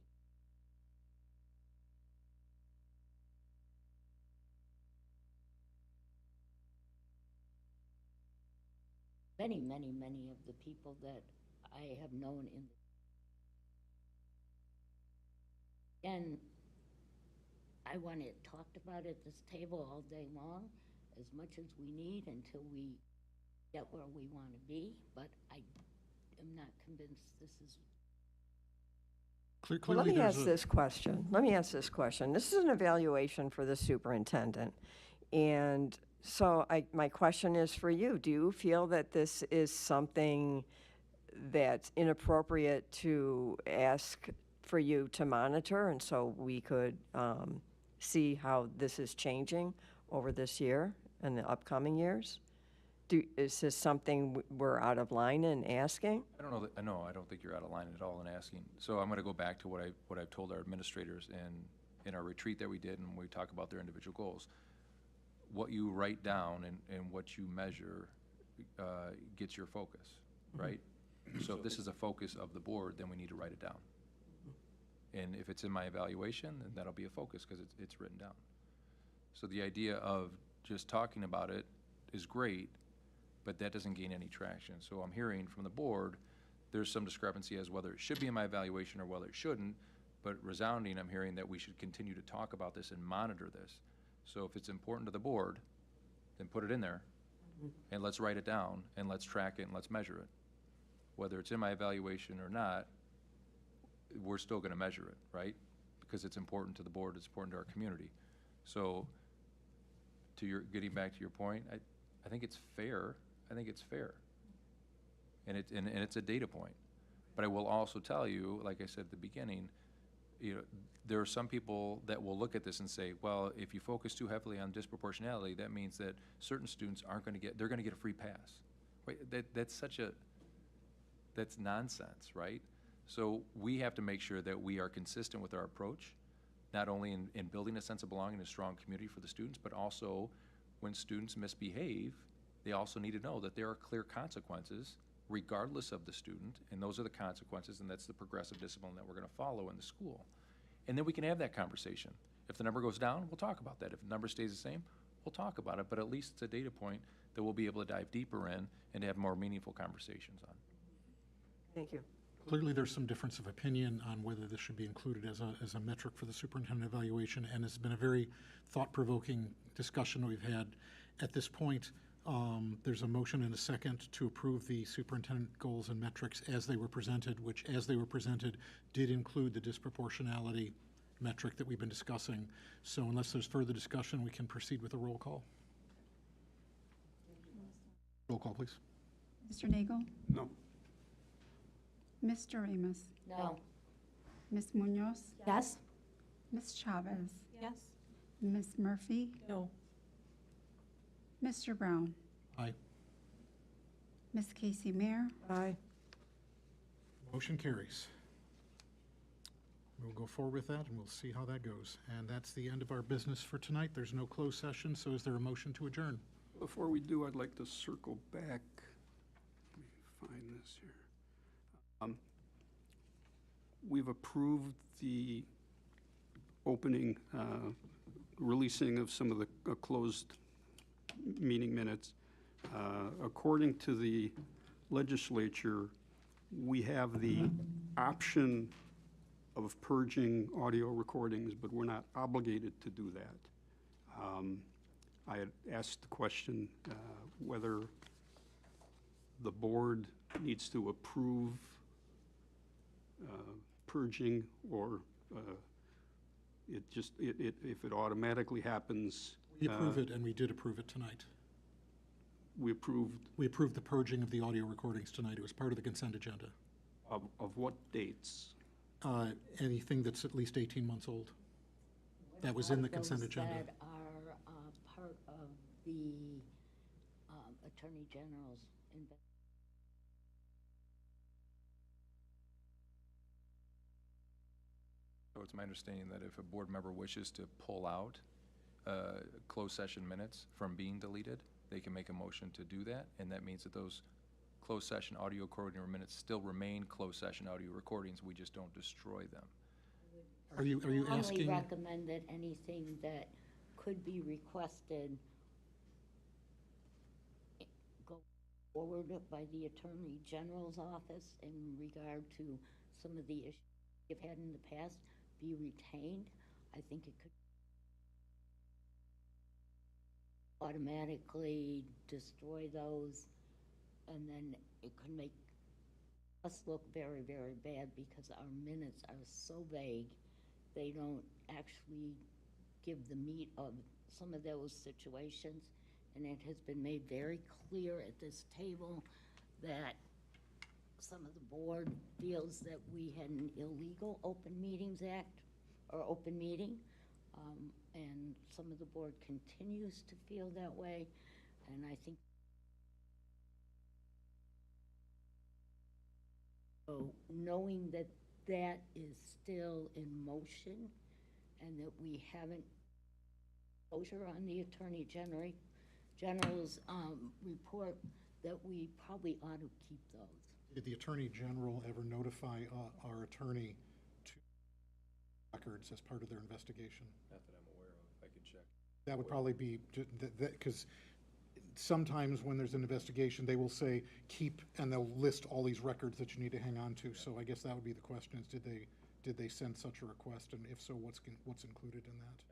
Many, many, many of the people that I have known in and I want it talked about at this table all day long, as much as we need until we get where we want to be, but I am not convinced this is. Well, Clearly, let me there's ask this question. This is an evaluation for the superintendent. And so my question is for you. Do you feel that this is something that's inappropriate to ask for you to monitor, and so we could see how this is changing over this year and the upcoming years? Is this something we're out of line in asking? I don't know that, no, I don't think you're out of line at all in asking. So I'm gonna go back to what I've told our administrators in our retreat that we did, and we talk about their individual goals. What you write down and what you measure gets your focus, right? So if this is a focus of the board, then we need to write it down. And if it's in my evaluation, then that'll be a focus because it's written down. So the idea of just talking about it is great, but that doesn't gain any traction. So I'm hearing from the board, there's some discrepancy as whether it should be in my evaluation or whether it shouldn't, but resounding, I'm hearing that we should continue to talk about this and monitor this. So if it's important to the board, then put it in there, and let's write it down, and let's track it, and let's measure it. Whether it's in my evaluation or not, we're still gonna measure it, right? Because it's important to the board, it's important to our community. So, getting back to your point, I think it's fair. I think it's fair. And it's a data point. But I will also tell you, like I said at the beginning, there are some people that will look at this and say, well, if you focus too heavily on disproportionality, that means that certain students they're gonna get a free pass. Wait, that's nonsense, right? So we have to make sure that we are consistent with our approach, not only in building a sense of belonging and a strong community for the students, but also when students misbehave, they also need to know that there are clear consequences regardless of the student, and those are the consequences, and that's the progressive discipline that we're going to follow in the school. And then we can have that conversation. If the number goes down, we'll talk about that. If the number stays the same, we'll talk about it, but at least it's a data point that we'll be able to dive deeper in and have more meaningful conversations on. Thank you. Clearly, there's some difference of opinion on whether this should be included as a metric for the superintendent evaluation, and it's been a very thought-provoking discussion we've had. At this point, there's a motion and a second to approve the superintendent goals and metrics as they were presented, which, as they were presented, did include the disproportionality metric that we've been discussing. So unless there's further discussion, we can proceed with a roll call. Roll call, please. Mr. Nagel? No. Mr. Ramos? No. Ms. Munoz? Yes? Ms. Chavez? Yes. Ms. Murphy? No. Mr. Brown? Aye. Ms. Casey Mayer? Aye. Motion carries. We'll go forward with that, and we'll see how that goes. And that's the end of our business for tonight. There's no closed session, so is there a motion to adjourn? Before we do, I'd like to circle back. Let me find this here. We've approved the opening, releasing of some of the closed meeting minutes. According to the legislature, we have the option of purging audio recordings, but we're not obligated to do that. I had asked the question whether the board needs to approve purging, or if it automatically happens. We approve it, and we did approve it tonight. We approved We approved the purging of the audio recordings tonight. It was part of the consent agenda. of what dates? Anything that's at least 18 months old. That was in the consent agenda. That are part of the Attorney General's investigation. So it's my understanding that if a board member wishes to pull out closed session minutes from being deleted, they can make a motion to do that, and that means that those closed session audio recording minutes still remain closed session audio recordings, we just don't destroy them. Are you asking? I recommend that anything that could be requested go forward by the Attorney General's office in regard to some of the issues you've had in the past be retained. I think it could automatically destroy those, and then it could make us look very, very bad because our minutes are so vague. They don't actually give the meat of some of those situations, and it has been made very clear at this table that some of the board feels that we had an illegal Open Meetings Act, or open meeting, and some of the board continues to feel that way, and I think so, knowing that that is still in motion and that we haven't closure on the Attorney General's report, that we probably ought to keep those. Did the Attorney General ever notify our attorney to records as part of their investigation? Not that I'm aware of. I could check. That would probably be, because sometimes when there's an investigation, they will say, keep, and they'll list all these records that you need to hang on to. So I guess that would be the question, is did they send such a request, and if so, what's included in that?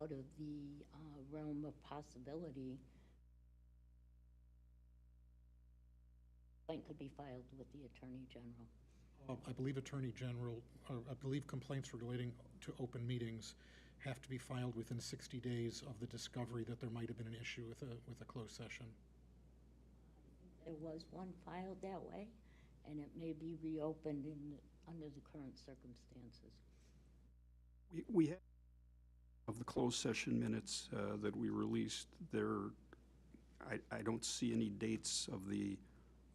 Out of the realm of possibility, complaint could be filed with the Attorney General. I believe Attorney General, or I believe complaints relating to open meetings have to be filed within 60 days of the discovery that there might have been an issue with a closed session. There was one filed that way, and it may be reopened under the current circumstances. We have of the closed session minutes that we released there. I don't see any dates of the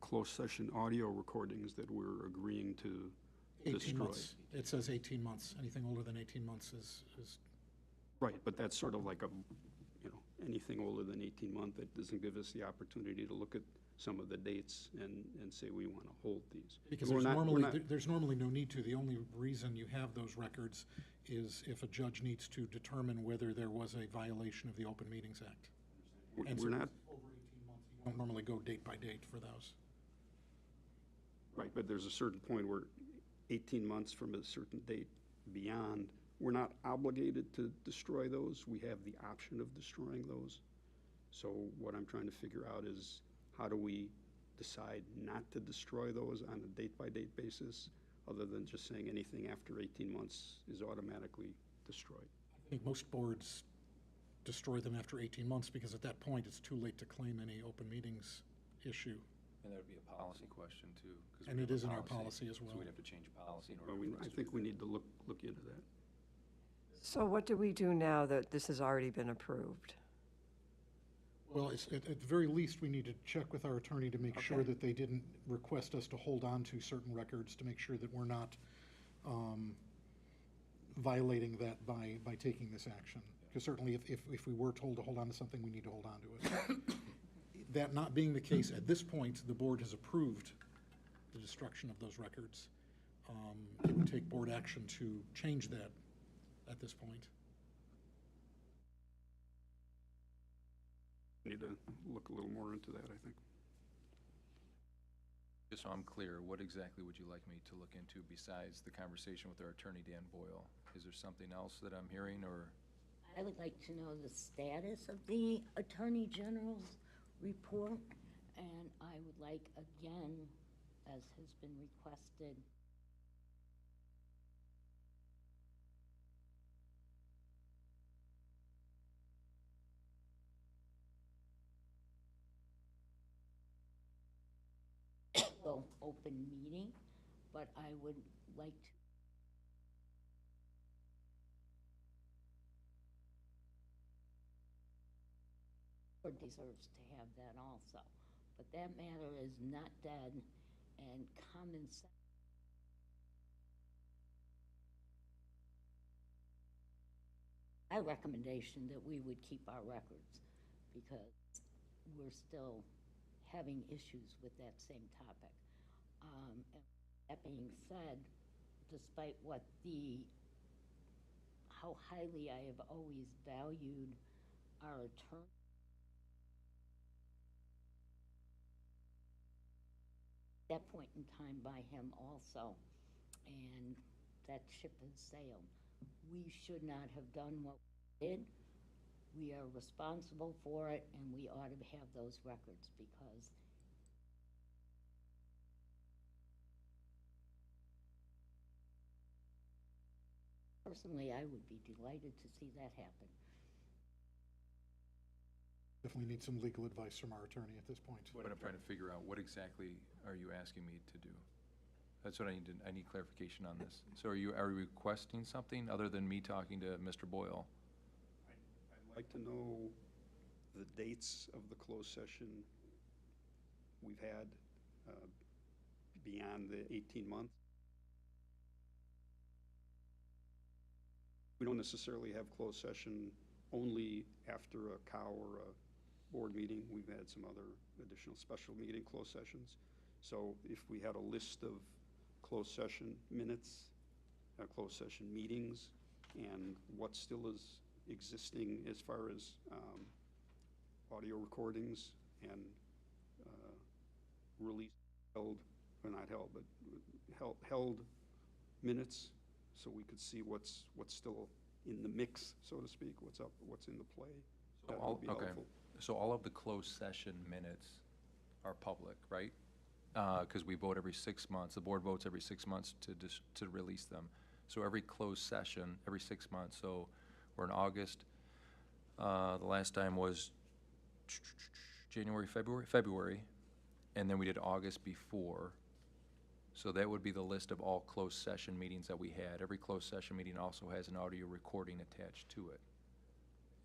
closed session audio recordings that we're agreeing to 18 destroy. months. It says 18 months. Anything older than 18 months is Right, but that's sort of like a, anything older than 18 months, that doesn't give us the opportunity to look at some of the dates and say we want to hold these. Because We're there's normally no need to. The only reason you have those records is if a judge needs to determine whether there was a violation of the Open Meetings Act. And so We're not, over 18 months, you don't normally go date by date for those. right, but there's a certain point where 18 months from a certain date beyond, we're not obligated to destroy those. We have the option of destroying those. So what I'm trying to figure out is, how do we decide not to destroy those on a date-by-date basis, other than just saying anything after 18 months is automatically destroyed? I think most boards destroy them after 18 months because at that point, it's too late to claim any open meetings issue. And that would be a policy question too. 'cause we And have it a is in our policy as well. So we'd have to change policy in Well, order for us I to think do we that. need to look into that. So what do we do now that this has already been approved? Well, at the very least, we need to check with our attorney to make sure Okay. that they didn't request us to hold on to certain records, to make sure that we're not violating that by taking this action. Because certainly if we were told to hold on to something, we need to hold on to it. That not being the case, at this point, the board has approved the destruction of those records. It would take board action to change that at this point. Need to look a little more into that, I think. Just so I'm clear, what exactly would you like me to look into besides the conversation with our attorney, Dan Boyle? Is there something else that I'm hearing, or? I would like to know the status of the Attorney General's report, and I would like, again, as has been requested, well, open meeting, but I would like to board deserves to have that also. But that matter is not dead, and common sense. My recommendation that we would keep our records, because we're still having issues with that same topic. And that being said, despite how highly I have always valued our attorney, that point in time by him also, and that ship has sailed. We should not have done what we did. We are responsible for it, and we ought to have those records, because personally, I would be delighted to see that happen. Definitely need some legal advice from our attorney at this point. But I'm trying to figure out, what exactly are you asking me to do? That's what I need clarification on this. So are you requesting something other than me talking to Mr. Boyle? I'd like to know the dates of the closed session we've had beyond the 18 months. We don't necessarily have closed session only after a cow or a board meeting. We've had some other additional special meeting closed sessions. So if we had a list of closed session minutes, closed session meetings, and what still is existing as far as audio recordings and release held, or not held, but held minutes, so we could see what's still in the mix, so to speak, what's in the play. That would be helpful. So all of the closed session minutes are public, right? Because we vote every 6 months. The board votes every 6 months to release them. So every closed session, every 6 months. So we're in August. The last time was January, February, and then we did August before. So that would be the list of all closed session meetings that we had. Every closed session meeting also has an audio recording attached to it.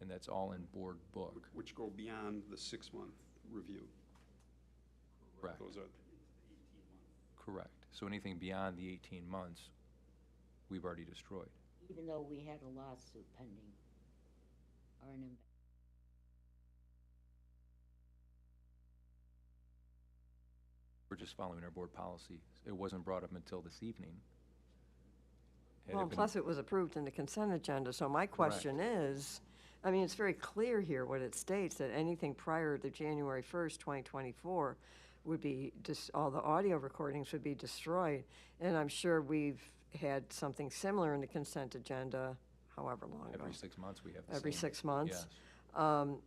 And that's all in board book. Which go beyond the 6-month review. Correct. Those are Correct. So anything beyond the 18 months, we've already destroyed. Even though we had a lawsuit pending, or an just following our board policy. It wasn't brought up until this evening. Had Well, it been- plus it was approved in the consent agenda, so my question is, I mean, it's very clear here what it states, that anything prior to January 1st, 2024 would be, all the audio recordings would be destroyed. And I'm sure we've had something similar in the consent agenda, however long ago. Every 6 months, we have the Every same- 6 months? Yes.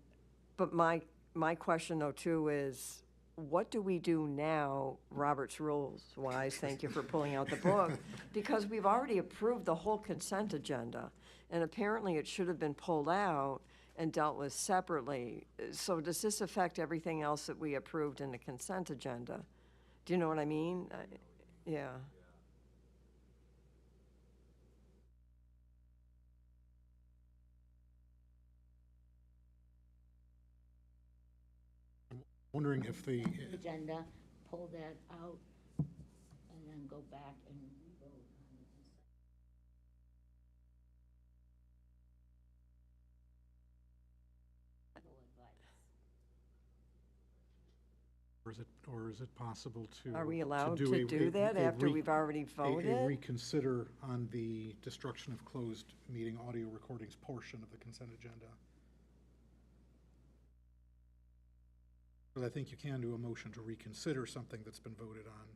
But my question, though, too, is what do we do now, Robert's Rules wise? Thank you for pulling out the book. Because we've already approved the whole consent agenda, and apparently it should have been pulled out and dealt with separately. So does this affect everything else that we approved in the consent agenda? Do you know what I mean? Yeah. Wondering if the, Agenda, pull that out, and then go back and vote on the consent. or is it possible to? Are we allowed do to a- do that a after re- we've already a voted? reconsider on the destruction of closed meeting audio recordings portion of the consent agenda? Because I think you can do a motion to reconsider something that's been voted on.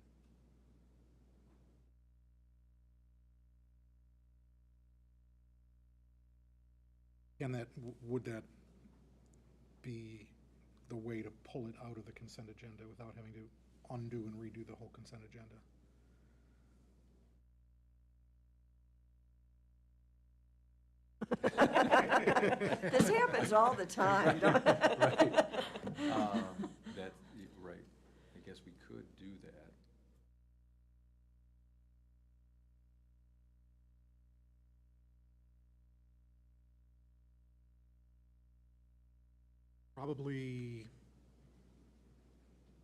And would that be the way to pull it out of the consent agenda without having to undo and redo the whole consent agenda? This happens all the time, don't it? That's, right. I guess we could do that.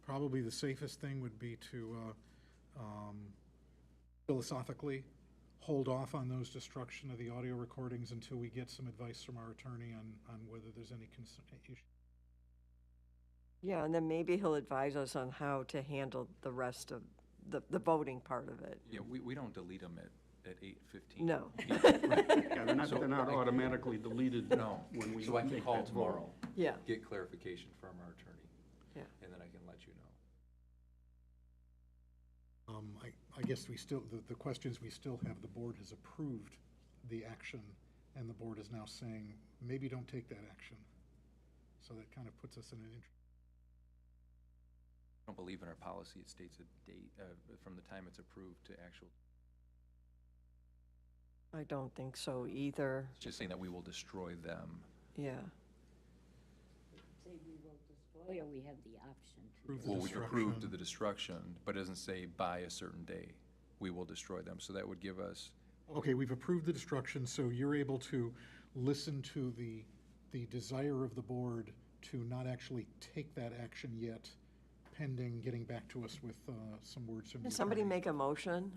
Probably the safest thing would be to philosophically hold off on those destruction of the audio recordings until we get some advice from our attorney on whether there's any issue. Yeah, and then maybe he'll advise us on how to handle the rest of the voting part of it. Yeah, we don't delete them at 8:15. No. Yeah, they're So not I- automatically deleted No. when we So I can make call that vote. tomorrow, Yeah, get clarification from our attorney, yeah. and then I can let you know. I guess the questions we still have, the board has approved the action, and the board is now saying, maybe don't take that action. So that kind of puts us in an interesting. I don't believe in our policy, it states a date from the time it's approved to actual, I don't think so either. it's just saying that we will destroy them. Yeah. Say we will destroy, or we have the option to. Approve the Well, we've approved destruction. the destruction, but it doesn't say by a certain day, we will destroy them. So that would give us, Okay, we've approved the destruction, so you're able to listen to the desire of the board to not actually take that action yet, pending getting back to us with some words from the Can somebody attorney. make a motion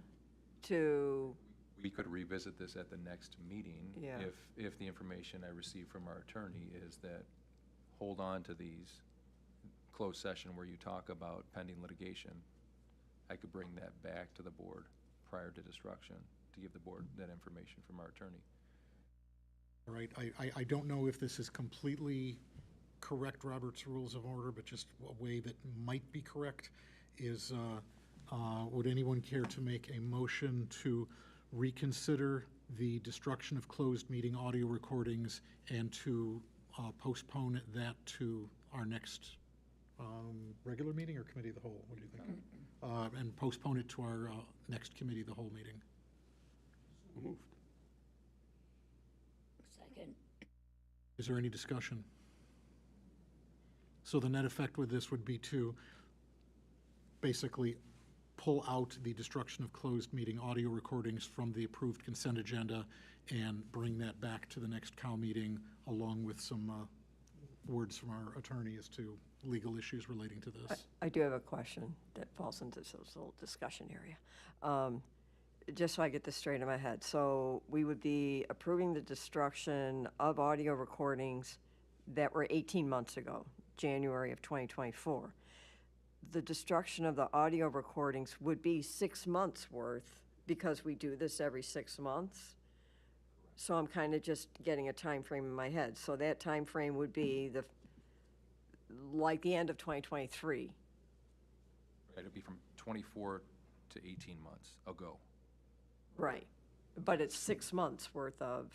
to, we could revisit this at the next meeting. Yeah. If the information I receive from our attorney is that, hold on to these closed session where you talk about pending litigation, I could bring that back to the board prior to destruction to give the board that information from our attorney. All right, I don't know if this is completely correct, Robert's Rules of Order, but just a way that might be correct is, would anyone care to make a motion to reconsider the destruction of closed meeting audio recordings and to postpone that to our next regular meeting or committee of the whole? What do you think? And postpone it to our next committee of the whole meeting. Moved. Second. Is there any discussion? So the net effect with this would be to basically pull out the destruction of closed meeting audio recordings from the approved consent agenda and bring that back to the next COW meeting, along with some words from our attorney as to legal issues relating to this. I do have a question that falls into this little discussion area. Just so I get this straight in my head. So we would be approving the destruction of audio recordings that were 18 months ago, January of 2024. the destruction of the audio recordings would be 6 months worth because we do this every 6 months. So I'm kind of just getting a time frame in my head. So that time frame would be like the end of 2023. Right, it'd be from 24 to 18 months ago. Right. But it's 6 months worth of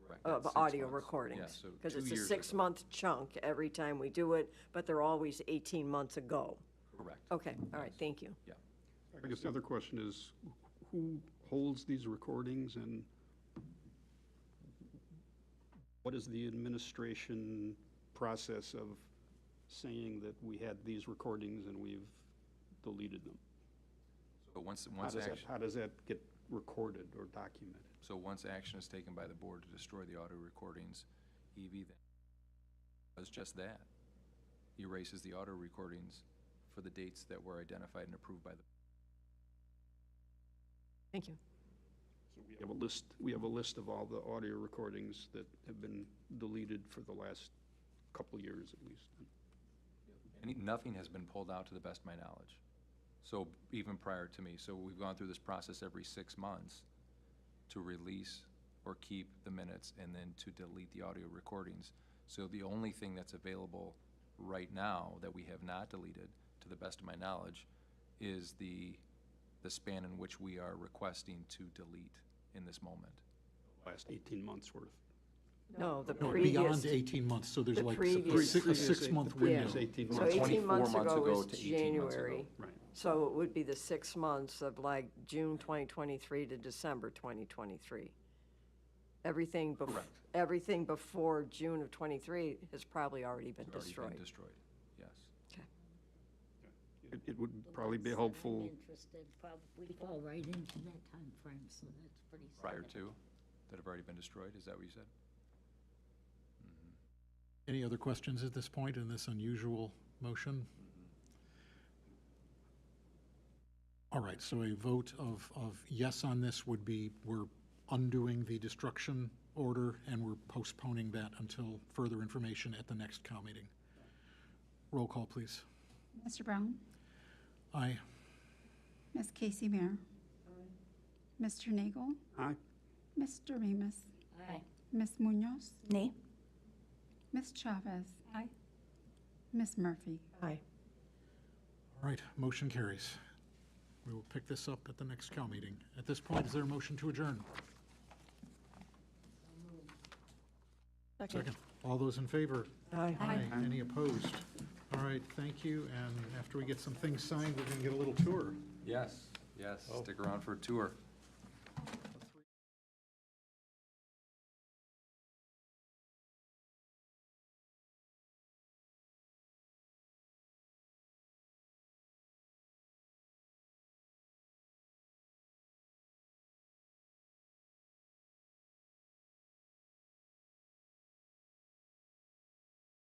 Correct. That's 6 audio months. recordings. Yeah, so Because 2 it's a years ago. 6-month chunk every time we do it, but they're always 18 months ago. Correct. Okay, all right, thank you. Yeah. I guess the other question is, who holds these recordings, and what is the administration process of saying that we had these recordings and we've deleted them? So once How does that get recorded or documented? So once action is taken by the board to destroy the audio recordings, EV then does just that. Erases the audio recordings for the dates that were identified and approved by the. Thank you. So we have a list of all the audio recordings that have been deleted for the last couple of years at least. Nothing has been pulled out to the best of my knowledge. So even prior to me, so we've gone through this process every 6 months to release or keep the minutes and then to delete the audio recordings. So the only thing that's available right now that we have not deleted, to the best of my knowledge, is the span in which we are requesting to delete in this moment. Last 18 months worth. No, the No, previous. beyond 18 months, so there's the like previous- a 6-month window. Previous 18 So months. 18 months 24 months ago ago was to 18 months ago. January. Right. So it would be the 6 months of like June 2023 to December 2023. Everything before June of '23 has probably already been It's already destroyed. been destroyed, yes. It would probably be helpful. I'm interested, probably fall right into that time frame, so that's pretty. Prior solid. to, that have already been destroyed, is that what you said? Any other questions at this point in this unusual motion? All right, so a vote of yes on this would be we're undoing the destruction order and we're postponing that until further information at the next Cal meeting. Roll call, please. Mr. Brown? Aye. Ms. Casey Mayer? Mr. Nagel? Aye. Mr. Remus? Aye. Ms. Munoz? Nay. Ms. Chavez? Aye. Ms. Murphy? Aye. All right, motion carries. We will pick this up at the next Cal meeting. At this point, is there a motion to adjourn? Second. All those in favor? Aye. Any opposed? All right, thank you, and after we get some things signed, we're going to get a little tour. Yes, yes, stick around for a tour.